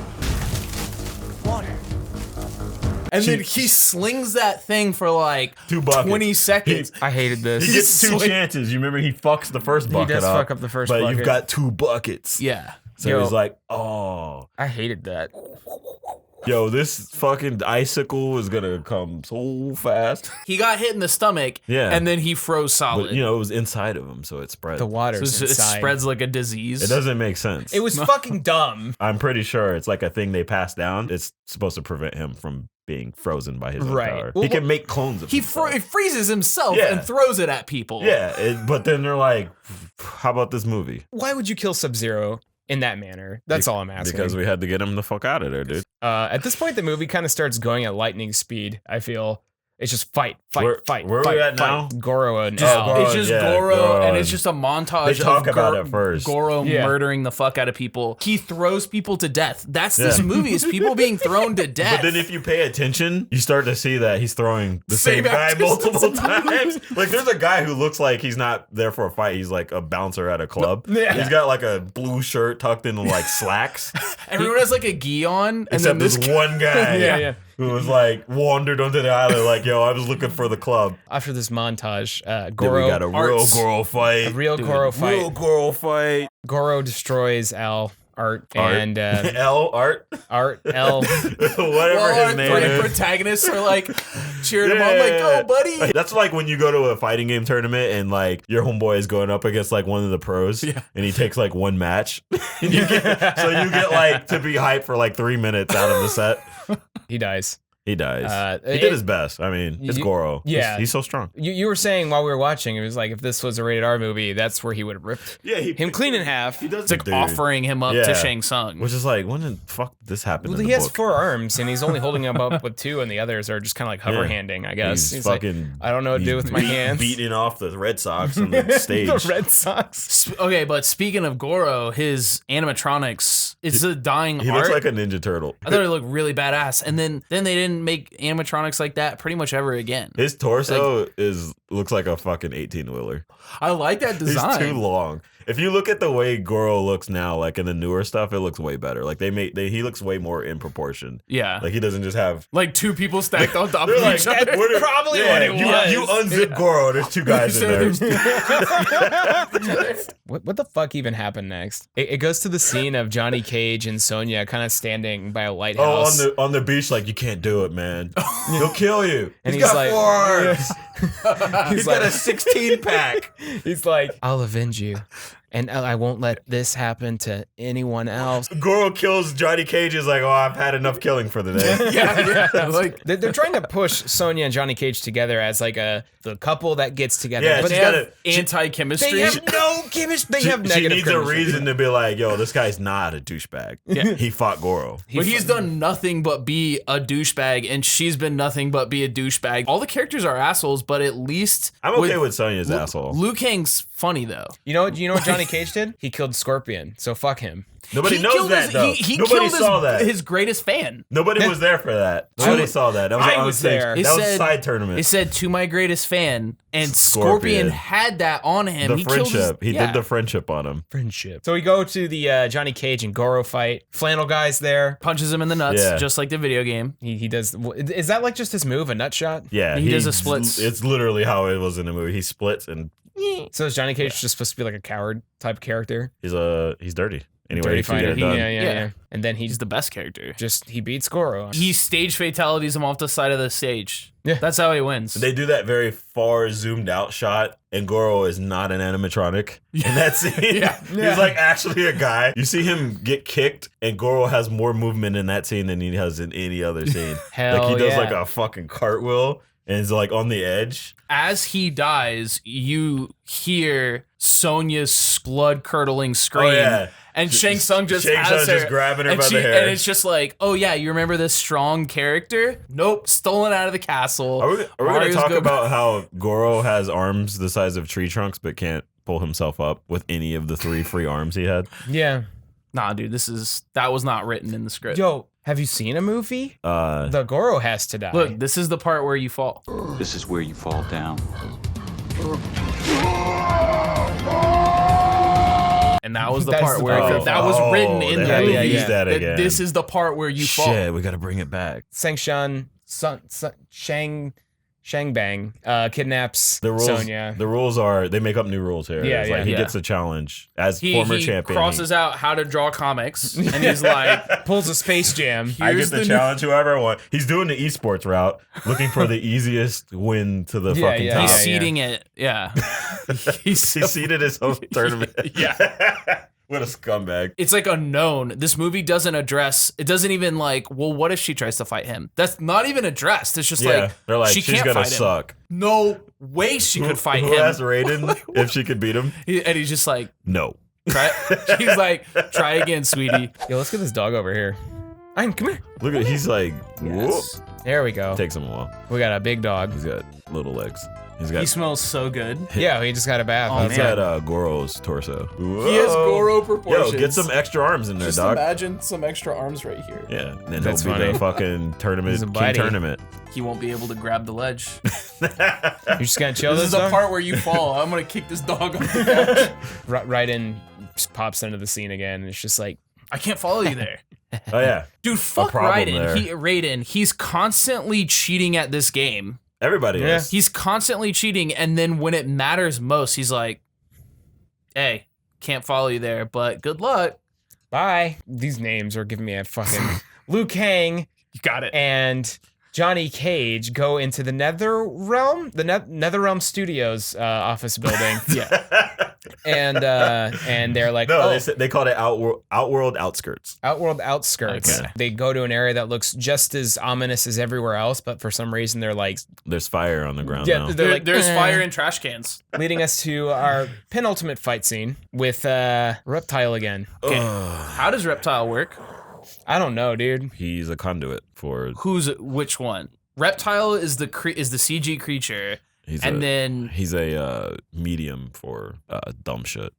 J: Water.
B: And then he slings that thing for like
C: 2 buckets.
B: 20 seconds.
H: I hated this.
C: He gets 2 chances. You remember he fucks the first bucket
H: does
C: up.
H: fuck up the first
C: but
H: bucket.
C: you've got 2 buckets.
B: Yeah.
C: So
H: Yo.
C: he's like, oh.
H: I hated that.
C: Yo, this fucking icicle is gonna come so fast.
B: He got hit in the stomach.
C: Yeah.
B: And then he froze solid.
C: But you know, it was inside of him, so it spread.
H: The water's
B: So it
H: inside.
B: spreads like a disease.
C: It doesn't make sense.
H: It was fucking dumb.
C: I'm pretty sure it's like a thing they pass down. It's supposed to prevent him from being frozen by his own
H: Right.
C: power.
H: Well,
C: He can make clones of
B: He
C: himself.
B: freezes himself
C: Yeah.
B: and throws it at people.
C: Yeah, but then they're like, how about this movie?
H: Why would you kill Sub-Zero in that manner? That's all I'm asking.
C: Because we had to get him the fuck out of there, dude.
H: At this point, the movie kind of starts going at lightning speed, I feel. It's just fight.
C: Where are we at now?
H: Goro and
B: Just,
H: Al.
B: it's just
C: yeah,
B: Goro,
C: Goro
B: and it's
C: and-
B: just a montage
C: They talk
B: of
C: about it first.
B: Goro
H: Yeah.
B: murdering the fuck out of people. He throws people to death. That's this movie, is people being thrown to death.
C: But then if you pay attention, you start to see that he's throwing the
B: Same
C: same guy
B: actors
C: multiple times. Like there's a guy who looks like he's not there for a fight. He's like a bouncer at a club.
H: Yeah.
C: He's got like a blue shirt tucked into like slacks.
B: Everyone has like a gi on, and
C: Except
B: then this
C: this one guy
H: Yeah.
C: who was like wandered onto the island like, yo, I was looking for the club.
H: After this montage,
C: Then
H: Goro,
C: we got a real
B: Arts.
C: Goro fight.
H: a real Goro fight.
C: Real Goro fight.
H: Goro destroys Al, Art, and
C: L Art.
H: Art, L.
C: Whatever
B: well,
C: his name
B: three
C: is.
B: protagonists are like cheering him on, like, "Go, buddy!"
C: That's like when you go to a fighting game tournament and like your homeboy is going up against like one of the pros, and he takes like one match, and you get, so you get like to be hyped for like 3 minutes out of the set.
H: He dies.
C: He dies. He
H: it-
C: did his best. I mean, it's
H: you-
C: Goro.
H: yeah.
C: He's so strong.
H: You were saying while we were watching, it was like if this was a rated R movie, that's where he would have ripped
C: Yeah,
H: him clean in half.
C: He does.
B: It's like offering him up to Shang Tsung.
C: which is like, when the fuck did this happen?
H: Well,
C: in
H: he
C: the
H: has
C: book?
H: 4 arms, and he's only holding them up with 2, and the others are just kind of like hover
C: Yeah.
H: handing, I guess.
C: He's
H: like,
C: fucking.
H: I don't know what to do with my hands.
C: Beating off the Red Sox on the stage.
H: The Red Sox.
B: Okay, but speaking of Goro, his animatronics, it's a dying
C: He
B: art.
C: looks like a Ninja Turtle.
B: I thought it looked really badass, and then they didn't make animatronics like that pretty much ever again.
C: His torso looks like a fucking 18-wheeler.
B: I like that design.
C: He's too long. If you look at the way Goro looks now, like in the newer stuff, it looks way better. Like he looks way more in proportion.
B: Yeah,
C: Like he doesn't just have.
B: like 2 people stacked on top of
C: They're
B: each
C: like,
B: other.
C: what are-
H: Probably what it was.
C: You unzip Goro. There's 2 guys in there.
H: What the fuck even happened next? It goes to the scene of Johnny Cage and Sonya kind of standing by a
C: Oh,
H: lighthouse.
C: on the beach, like, you can't do it, man. He'll kill you.
H: And
C: he's
H: he's
C: got
H: like-
C: 4 arms. He's got a
H: like-
C: 16-pack.
H: He's like, I'll avenge you. And I won't let this happen to anyone else.
C: Goro kills Johnny Cage. Is like, oh, I've had enough killing for the day.
B: yeah, like
H: They're trying to push Sonya and Johnny Cage together as like the couple that gets together.
C: Yeah,
H: but
C: she's
B: they
C: got
B: have anti-chemistry.
H: they have no chemistry. They have
C: She
H: negative
C: needs a
H: chemistry.
C: reason to be like, yo, this guy's not a douchebag.
B: Yeah.
C: He fought Goro.
B: But he's done nothing but be a douchebag, and she's been nothing but be a douchebag. All the characters are assholes, but at least
C: I'm okay with Sonya's asshole.
B: Liu Kang's funny though.
H: You know what Johnny Johnny Cage did? He killed Scorpion, so fuck him.
C: Nobody
B: He
C: knows
B: killed
C: that
B: his-
C: though.
B: He
C: Nobody
B: killed
C: saw that.
B: his greatest fan.
C: Nobody was there for that. Nobody saw that. That was
H: I
C: on
H: was
C: stage.
H: there.
C: That was a side tournament.
B: It said to my greatest fan, and Scorpion had that on him.
C: The
B: He killed his-
C: friendship. He
B: yeah.
C: did the friendship on him.
H: Friendship. So we go to the Johnny Cage and Goro fight. Flannel guy's there.
B: Punches him in the nuts,
C: Yeah.
B: just like the video game.
H: He does. Is that like just his move, a nut shot?
C: Yeah,
B: He does a splits.
C: It's literally how it was in the movie. He splits and
H: So is Johnny Cage just supposed to be like a coward type character?
C: he's dirty. Anyway,
H: Dirty
C: he can
H: fighter.
C: get it done.
H: Yeah. And then
B: He's the best character.
H: he beats Goro.
B: He stage fatalities him off the side of the stage.
H: Yeah.
B: That's how he wins.
C: They do that very far zoomed out shot, and Goro is not an animatronic in that scene.
B: Yeah.
C: He's like actually a guy. You see him get kicked, and Goro has more movement in that scene than he has in any other scene.
H: Hell
C: like he does
H: yeah.
C: like a fucking cartwheel, and he's like on the edge.
B: As he dies, you hear Sonya's blood-curdling scream.
C: Oh, yeah.
B: And Shang Tsung just
C: Shang
B: has
C: Tsung's
B: her.
C: just grabbing her
B: and
C: by the hair.
B: And it's just like, oh yeah, you remember this strong character? Nope, stolen out of the castle.
C: Are we going to
B: Mario's
C: talk
B: go-
C: about how Goro has arms the size of tree trunks, but can't pull himself up with any of the 3 free arms he had?
H: Yeah.
B: Nah, dude, that was not written in the script.
H: Yo, have you seen a movie? The Goro has to die.
B: Look, this is the part where you fall.
G: This is where you fall down.
B: And that was the
H: That's
B: part
H: the
B: where
H: part.
B: that was written in
C: they
B: the
C: had to
B: movie.
C: use that again.
B: This is the part where you fall.
C: Shit, we got to bring it back.
H: Shang Bang kidnaps
C: The rules,
H: Sonya.
C: The rules are they make up new rules here.
H: Yeah,
C: It's
H: yeah,
C: like he
B: yeah.
C: gets a challenge as
B: He
C: former champion.
B: crosses out how to draw comics, and he's like,
H: Pulls a Space Jam.
C: I get
B: here's
C: the
B: the
C: challenge whoever I want. He's doing the esports route, looking for the easiest win to the
H: Yeah,
C: fucking
H: yeah,
C: top.
B: he's
H: yeah.
B: seeding it. Yeah,
C: He seeded his own tournament.
B: yeah.
C: What a scumbag.
B: It's like unknown. This movie doesn't address. It doesn't even like. Well, what if she tries to fight him? That's not even addressed. It's just
C: Yeah,
B: like
C: they're like
B: she
C: she's
B: can't
C: gonna
B: fight
C: suck.
B: him. No way she could fight
C: Who
B: him.
C: asked Raiden if she could beat him?
B: And he's just like,
C: No.
B: try. He's like, try again, sweetie.
H: Yo, let's get this dog over here. Come here.
C: Look at he's like whoop.
H: There we go.
C: Takes him a while.
H: We got a big dog.
C: He's got little legs. He's got
B: He smells so good.
H: Yeah, he just got a bath.
B: Oh,
C: he's
B: man.
C: got Goro's torso.
B: He has Goro proportions.
C: Yo, get some extra arms in there,
B: Just
C: dog.
B: imagine some extra arms right here.
C: Yeah, and then
H: That's
C: he'll be
H: funny.
C: the fucking tournament
H: He's a
C: king
H: buddy.
C: tournament.
B: He won't be able to grab the ledge.
H: You're just gonna chill
B: This
H: this
B: is the
H: dog?
B: part where you fall. I'm gonna kick this dog off the couch.
H: Right in, just pops into the scene again, and it's just like,
B: I can't follow you there.
C: Oh yeah,
B: Dude, fuck
C: problem
B: Raiden.
C: there.
B: Raiden, he's constantly cheating at this game.
C: everybody
H: Yeah.
C: is.
B: He's constantly cheating, and then when it matters most, he's like, hey, can't follow you there, but good luck.
H: bye. These names are giving me a fucking Liu Kang
B: You got it.
H: and Johnny Cage go into the NetherRealm, the NetherRealm Studios office building.
B: Yeah.
H: And they're like,
C: No,
H: oh,
C: they called it Outworld Outskirts.
H: Outworld Outskirts.
C: Okay.
H: They go to an area that looks just as ominous as everywhere else, but for some reason they're like,
C: There's fire on the ground
H: yeah,
C: now.
H: they're like,
B: There's
H: "Eh."
B: fire in trash cans.
H: Leading us to our penultimate fight scene with Reptile again.
B: Okay. How does Reptile work?
H: I don't know, dude.
C: He's a conduit for.
B: Which one? Reptile is the CG creature,
C: He's
B: then
C: he's a medium for dumb shit.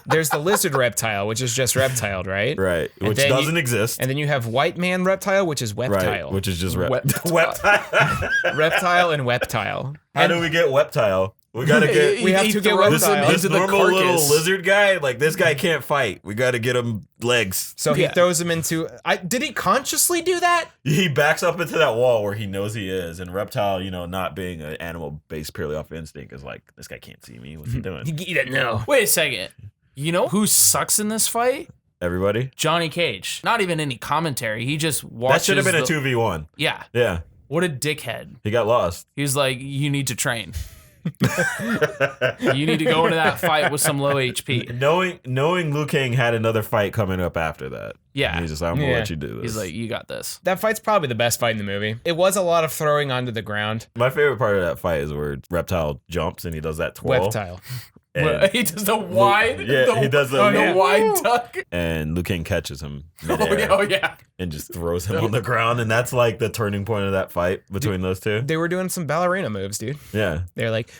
H: There's the lizard reptile, which is just reptile, right?
C: Right,
H: And
C: which
H: then
C: doesn't exist.
H: And then you have white man reptile, which is
C: Right,
H: weptile.
C: which is just
B: Weptile.
H: reptile and weptile.
C: How do we get Weptile? We gotta get.
H: We have to get
B: throws him
H: Reptile.
C: This
B: into the
C: normal little
B: carcass.
C: lizard guy, like this guy can't fight. We gotta get him legs.
H: So he throws him into. Did he consciously do that?
C: He backs up into that wall where he knows he is, and Reptile, not being an animal based purely off instinct, is like, this guy can't see me. What's he doing?
H: He doesn't know.
B: Wait a second. You know who sucks in this fight?
C: Everybody.
B: Johnny Cage. Not even any commentary. He just watches.
C: That should have been a 2v1.
B: Yeah.
C: Yeah.
B: What a dickhead.
C: He got lost.
B: He was like, you need to train. You need to go into that fight with some low HP.
C: Knowing Liu Kang had another fight coming up after that.
B: Yeah.
C: He's just like, I'm gonna let you do this.
B: He's like, you got this.
H: That fight's probably the best fight in the movie. It was a lot of throwing onto the ground.
C: My favorite part of that fight is where Reptile jumps and he does that twirl.
H: Weptile.
C: And
B: He does the wide,
C: he does the
B: wide duck.
C: And Liu Kang catches him
B: Oh
C: midair
B: yeah.
C: and just throws him on the ground, and that's like the turning point of that fight between those two.
H: They were doing some ballerina moves, dude.
C: Yeah,
H: They're like,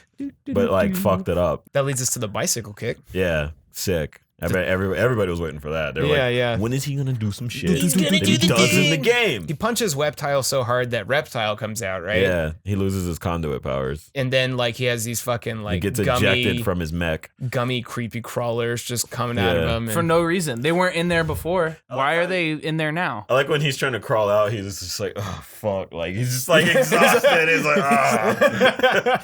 C: but like fucked it up.
H: that leads us to the bicycle kick.
C: Yeah, sick. I bet everybody was waiting for that. They were
H: Yeah.
C: when is he gonna do some shit?
H: He's gonna
C: that
H: do
C: he
H: the
C: does in the
H: thing.
C: game.
H: He punches Reptile so hard that Reptile comes out, right?
C: Yeah, he loses his conduit powers.
H: And then like he has these fucking like
C: He gets
H: gummy,
C: ejected from his mech.
H: gummy creepy crawlers just coming out of him.
B: For no reason. They weren't in there before. Why are they in there now?
C: I like when he's trying to crawl out, he's just like, oh fuck, like he's just like exhausted. He's like, ah.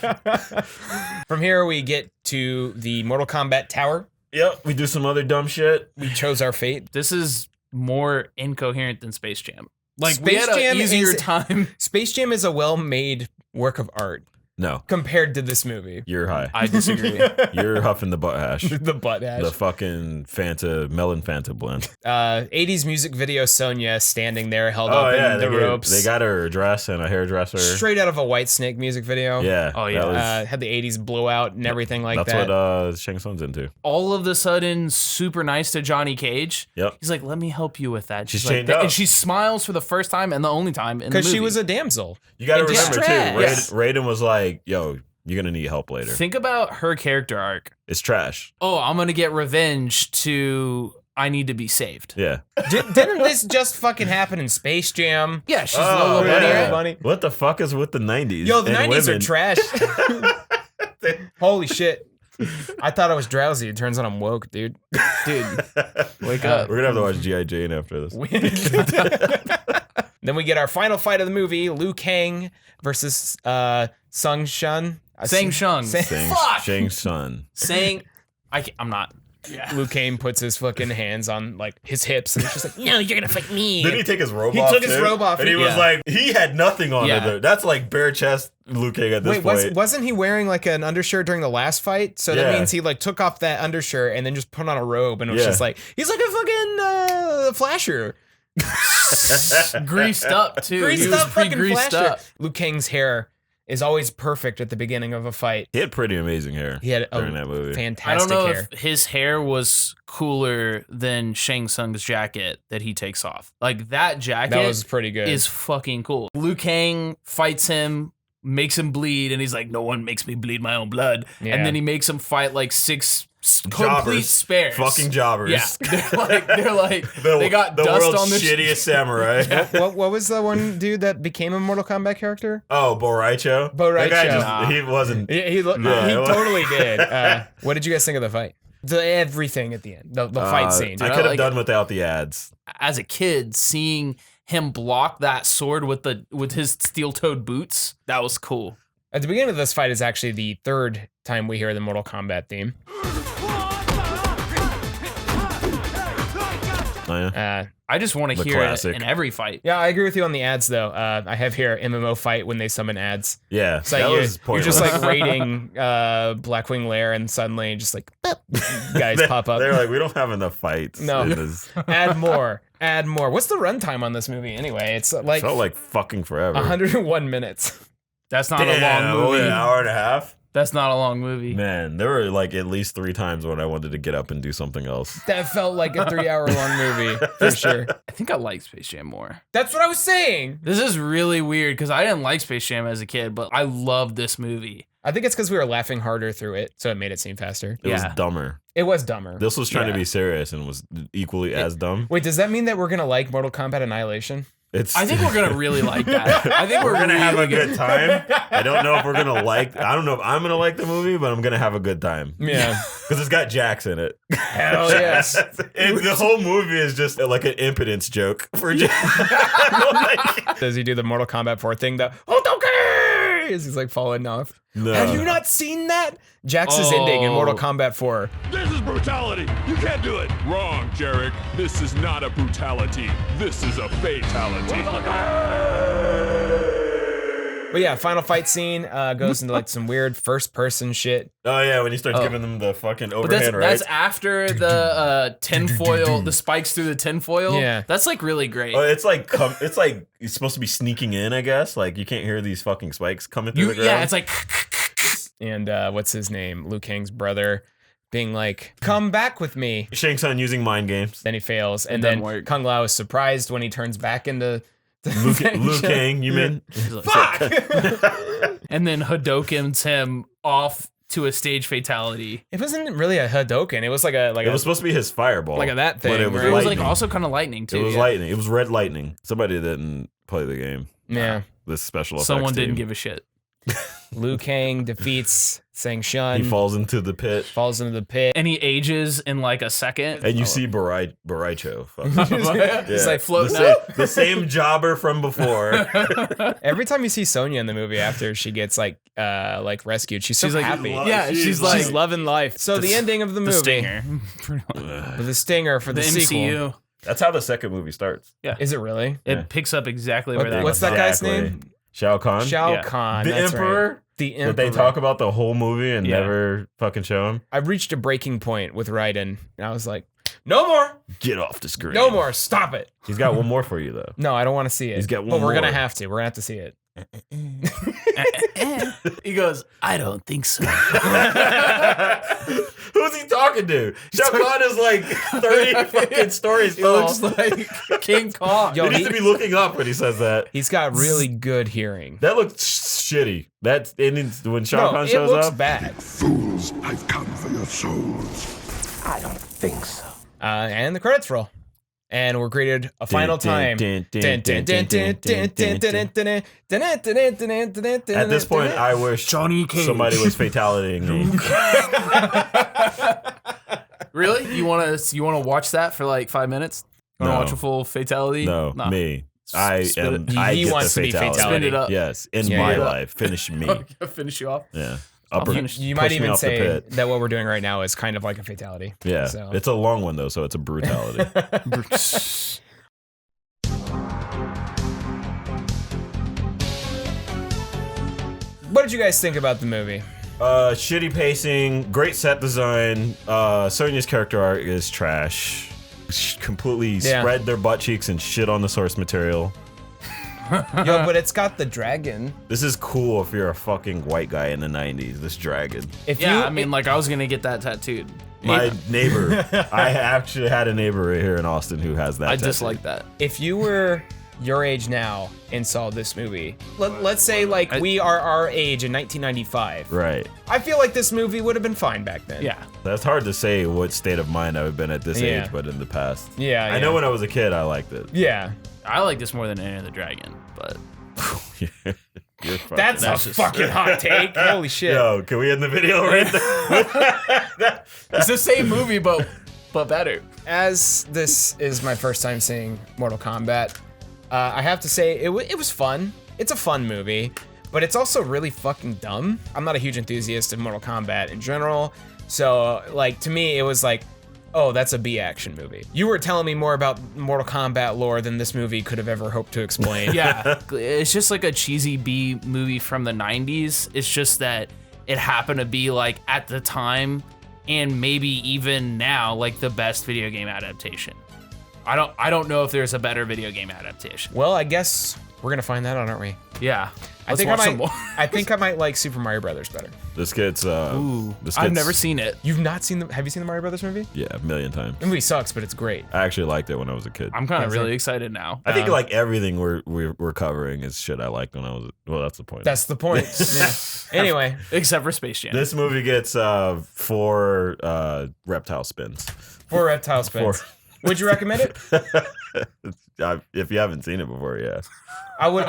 H: From here we get to the Mortal Kombat Tower.
C: Yep, we do some other dumb shit.
H: We chose our fate.
B: This is more incoherent than Space Jam. Like we
H: Space
B: had
H: Jam
B: an easier
H: is-
B: time.
H: Space Jam is a well-made work of art
C: No,
H: compared to this movie.
C: you're high.
B: I disagree.
C: You're huffing the butt hash.
H: The butt hash.
C: The fucking melon Fanta blend.
H: 80s music video Sonya standing there held
C: Oh
H: up
C: yeah,
H: in the ropes.
C: they got her a dress and a hairdresser.
H: Straight out of a White Snake music video.
C: Yeah.
B: Oh, yeah.
C: that was-
H: Had the 80s blowout and everything like
C: that's
H: that.
C: what Shang Tsung's into.
B: All of the sudden, super nice to Johnny Cage.
C: Yep.
B: He's like, let me help you with that.
C: She's
B: like,
C: chained up.
B: and she smiles for the first time and the only time in the
H: Because
B: movie.
H: she was a damsel.
C: You got to
H: In
C: remember
H: distress.
C: too. Raiden was like, "Yo, you're gonna need help later.
B: Think about her character arc.
C: It's trash."
B: Oh, I'm gonna get revenge to I need to be saved.
C: Yeah.
H: Didn't this just fucking happen in Space Jam?
B: Yeah, she's
C: Oh,
B: Lola
C: yeah.
B: Bunny, right?
H: Bunny.
C: What the fuck is with the 90s?
H: Yo, the
C: and
H: 90s
C: women?
H: are trash. Holy shit. I thought I was drowsy. It turns out I'm woke, dude.
B: Dude, wake up.
C: We're gonna have to watch G.I. Jane after this.
H: Then we get our final fight of the movie: Liu Kang versus Sung Shun.
B: Sang Shung. Fuck!
C: Shang Tsung.
B: Saying, I'm not.
H: Liu Kang puts his fucking hands on like his hips and he's just like, no, you're gonna fight me.
C: Did he take his robe
H: He
C: off?
H: took his
C: too?
H: robe off.
C: And he was
H: Yeah.
C: like, he had nothing on
B: Yeah.
C: there. That's like bare chest Liu Kang at this
H: Wait,
C: point.
H: wasn't he wearing like an undershirt during the last fight? So that
C: Yeah.
H: means he like took off that undershirt and then just put on a robe and it was
C: Yeah.
H: just like, he's like a fucking flasher.
B: Greased up, too.
H: Greased
B: he was
H: up fucking
B: pre-greased
H: flasher.
B: up.
H: Liu Kang's hair is always perfect at the beginning of a fight.
C: He had pretty amazing hair.
H: He had
C: during that movie.
B: I
H: fantastic
B: don't know
H: hair.
B: if his hair was cooler than Shang Tsung's jacket that he takes off. Like, that jacket
H: That was pretty good.
B: is fucking cool. Liu Kang fights him, makes him bleed, and he's like, no one makes me bleed my own blood.
H: Yeah.
B: And then he makes him fight like six complete
C: Jobbers.
B: spares.
C: Fucking jobbers.
B: Yeah, they're like they got
C: the
B: dust
C: world's
B: on their
C: shittiest samurai.
H: what was the one dude that became a Mortal Kombat character?
C: Oh, Bo Raicho.
H: Bo
C: That guy
H: Raicho.
C: just, he wasn't.
H: He totally did. What did you guys think of the fight? Everything at the end, the fight scene.
C: I
B: Dude,
C: could have
B: like
C: done without the ads.
B: As a kid, seeing him block that sword with his steel-toed boots, that was cool.
H: At the beginning of this fight is actually the third time we hear the Mortal Kombat theme.
C: Oh, yeah.
B: I just want to
C: The
B: hear
C: classic.
B: it in every fight.
H: Yeah, I agree with you on the ads though. I have here MMO fight when they summon ads.
C: Yeah,
H: It's like
C: that was
H: you're just
C: pointless.
H: like raiding Blackwing Lair and suddenly just like boop, guys pop up.
C: They're like, we don't have enough fights.
H: No.
C: in this.
H: Add more. Add more. What's the runtime on this movie anyway? It's like
C: Felt like fucking forever.
H: 101 minutes.
B: That's not a
C: Damn,
B: long movie.
C: only an hour and a half.
B: That's not a long movie.
C: Man, there were like at least 3 times when I wanted to get up and do something else.
H: That felt like a 3-hour long movie for sure.
B: I think I like Space Jam more.
H: That's what I was saying.
B: This is really weird because I didn't like Space Jam as a kid, but I love this movie.
H: I think it's because we were laughing harder through it, so it made it seem faster.
C: It was
B: Yeah.
C: dumber.
H: It was dumber.
C: This was trying
B: Yeah.
C: to be serious and was equally as dumb.
H: Wait, does that mean that we're gonna like Mortal Kombat Annihilation?
C: It's.
B: I think we're gonna really like that. I think
C: we're gonna
B: really
C: have a
B: gonna-
C: good time. I don't know if we're gonna like. I don't know if I'm gonna like the movie, but I'm gonna have a good time.
H: Yeah.
C: Because it's got Jax in it.
H: Hell yes.
C: And the whole movie is just like an impotence joke for Jax. Like,
H: Does he do the Mortal Kombat 4 thing? The okay, as he's like falling off.
C: no.
H: Have you not seen that? Jax's ending in Mortal Kombat 4.
E: This is brutality. You can't do it. Wrong, Jarek. This is not a brutality. This is a fatality.
H: But yeah, final fight scene goes into like some weird first person shit.
C: Oh yeah, when he starts giving them the fucking
B: But that's,
C: overhand right.
B: that's after the tinfoil, the spikes through the tinfoil.
H: Yeah.
B: That's like really great.
C: Oh, it's like it's supposed to be sneaking in, I guess. Like you can't hear these fucking spikes coming through the ground.
B: Yeah, it's like
H: And what's his name? Liu Kang's brother being like, come back with me.
C: Shang Tsung using mind games.
H: Then he fails, and then Kung Lao is surprised when he turns back into
C: Liu Kang, you mean?
B: Fuck! And then Hadokens him off to a stage fatality.
H: It wasn't really a Hadoken. It was like a
C: it was supposed to be his fireball.
H: Like that thing.
C: But
B: It was like also kind of lightning too.
C: It was lightning. It was red lightning. Somebody didn't play the game.
H: Yeah.
C: This special effects
B: Someone didn't
C: team.
B: give a shit.
H: Liu Kang defeats Sang Shun.
C: He falls into the pit.
H: Falls into the pit.
B: And he ages in like a second.
C: And you see Baraicho.
B: He's like floating
C: the same jobber from before.
H: Every time you see Sonya in the movie after she gets like rescued, she's so
B: like,
H: happy.
B: Yeah, she's like
H: she's loving life. So the ending of the movie.
B: The stinger.
H: The stinger for the sequel.
B: MCU.
C: That's how the second movie starts.
B: Yeah.
H: Is it really?
B: It picks up exactly where that
H: What's that guy's name?
C: Shao Kahn.
H: Shao Kahn.
C: The
H: that's
C: Emperor.
H: Right. The Emperor.
C: That they talk about the whole movie and never fucking show him.
H: I reached a breaking point with Raiden, and I was like, no more.
C: Get off the screen.
H: No more. Stop it.
C: He's got one more for you, though.
H: No, I don't want to see it.
C: He's got one
H: But we're
C: more.
H: going to have to. We're going to have to see it.
B: He goes, I don't think so.
C: Who's he talking to? Shao Kahn is like 30 fucking stories tall.
B: He looks like King Kong.
C: He needs to be looking up when he says that.
H: He's got really good hearing.
C: That looks shitty. That's when Shao Kahn shows
H: it looks
C: up.
H: bad.
E: Fools, I've come for your souls.
D: I don't think so.
H: And the credits roll. And we're greeted a final time. At
C: At this point, I wish
B: Johnny Cage.
C: somebody was fatalitying me.
B: Really? You want to watch that for like 5 minutes? You want to
C: No.
B: watch a full fatality?
C: No,
B: Nah.
C: me.
B: Spit it.
C: I
H: He
C: get
H: wants
C: the
H: to be
C: fatality.
H: fatality.
B: Spin it up.
C: Yes, in
H: Yeah,
C: my
H: yeah.
C: life. Finish me.
B: Finish you off.
C: Yeah.
H: You might
C: push me
H: even
C: off the
H: say
C: pit.
H: that what we're doing right now is kind of like a fatality.
C: Yeah.
H: So.
C: It's a long one, though, so it's a brutality.
H: What did you guys think about the movie?
C: Shitty pacing, great set design. Sonya's character art is trash. Completely spread their butt cheeks and shit on the source material.
H: Yo, but it's got the dragon.
C: This is cool if you're a fucking white guy in the 90s, this dragon.
B: I mean, like, I was going to get that tattooed.
C: My neighbor, I actually had a neighbor right here in Austin who has that
B: I
C: tattoo.
B: dislike that.
H: If you were your age now and saw this movie, let's say like we are our age in 1995.
C: Right.
H: I feel like this movie would have been fine back then.
B: Yeah.
C: That's hard to say what state of mind I've been at this
H: Yeah.
C: age, but in the past.
H: Yeah,
C: I know when I was a kid, I liked it.
H: Yeah.
B: I like this more than Enter the Dragon, but
C: You're fucking-
H: That's a fucking hot take. Holy shit.
C: Yo, can we end the video right there?
B: It's the same movie, but better.
H: As this is my first time seeing Mortal Kombat, I have to say it was fun. It's a fun movie, but it's also really fucking dumb. I'm not a huge enthusiast of Mortal Kombat in general, so like to me it was like, oh, that's a B action movie. You were telling me more about Mortal Kombat lore than this movie could have ever hoped to explain.
B: Yeah, it's just like a cheesy B movie from the 90s. It's just that it happened to be like at the time and maybe even now like the best video game adaptation. I don't know if there's a better video game adaptation.
H: Well, I guess we're gonna find that out, aren't we?
B: Yeah.
H: I
B: Let's
H: think
B: watch
H: I
B: some
H: might.
B: more.
H: I think I might like Super Mario Brothers better.
C: This gets.
B: I've never seen it.
H: You've not seen the? Have you seen the Mario Brothers movie?
C: Yeah, a million times.
H: The movie sucks, but it's great.
C: I actually liked it when I was a kid.
B: I'm kind of really excited now.
C: I think like everything we're covering is shit I liked when I was. Well, that's the point.
H: That's the point. Yeah. Anyway,
B: except for Space Jam.
C: This movie gets 4 reptile spins.
H: 4 reptile spins. Would you recommend it?
C: If you haven't seen it before, yeah.
H: I would.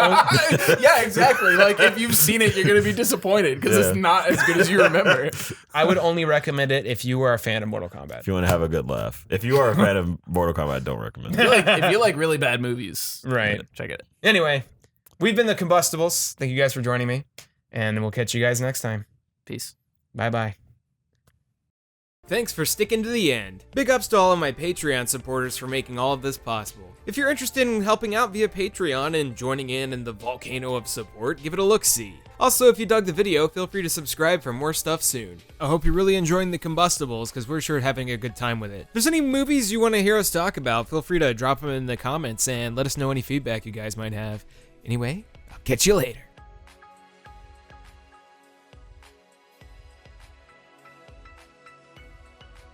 B: Yeah, exactly. Like if you've seen it, you're gonna be disappointed because it's not as good as you remember.
H: I would only recommend it if you were a fan of Mortal Kombat.
C: If you want to have a good laugh. If you are a fan of Mortal Kombat, don't recommend it.
B: If you like really bad movies,
H: right?
B: Check it.
H: Anyway, we've been the Combustibles. Thank you guys for joining me, and we'll catch you guys next time.
B: Peace.
H: Bye bye.
A: Thanks for sticking to the end. Big ups to all of my Patreon supporters for making all of this possible. If you're interested in helping out via Patreon and joining in the volcano of support, give it a look-see. Also, if you dug the video, feel free to subscribe for more stuff soon. I hope you're really enjoying the Combustibles, because we're sure having a good time with it. If there's any movies you want to hear us talk about, feel free to drop them in the comments and let us know any feedback you guys might have. Anyway, I'll catch you later.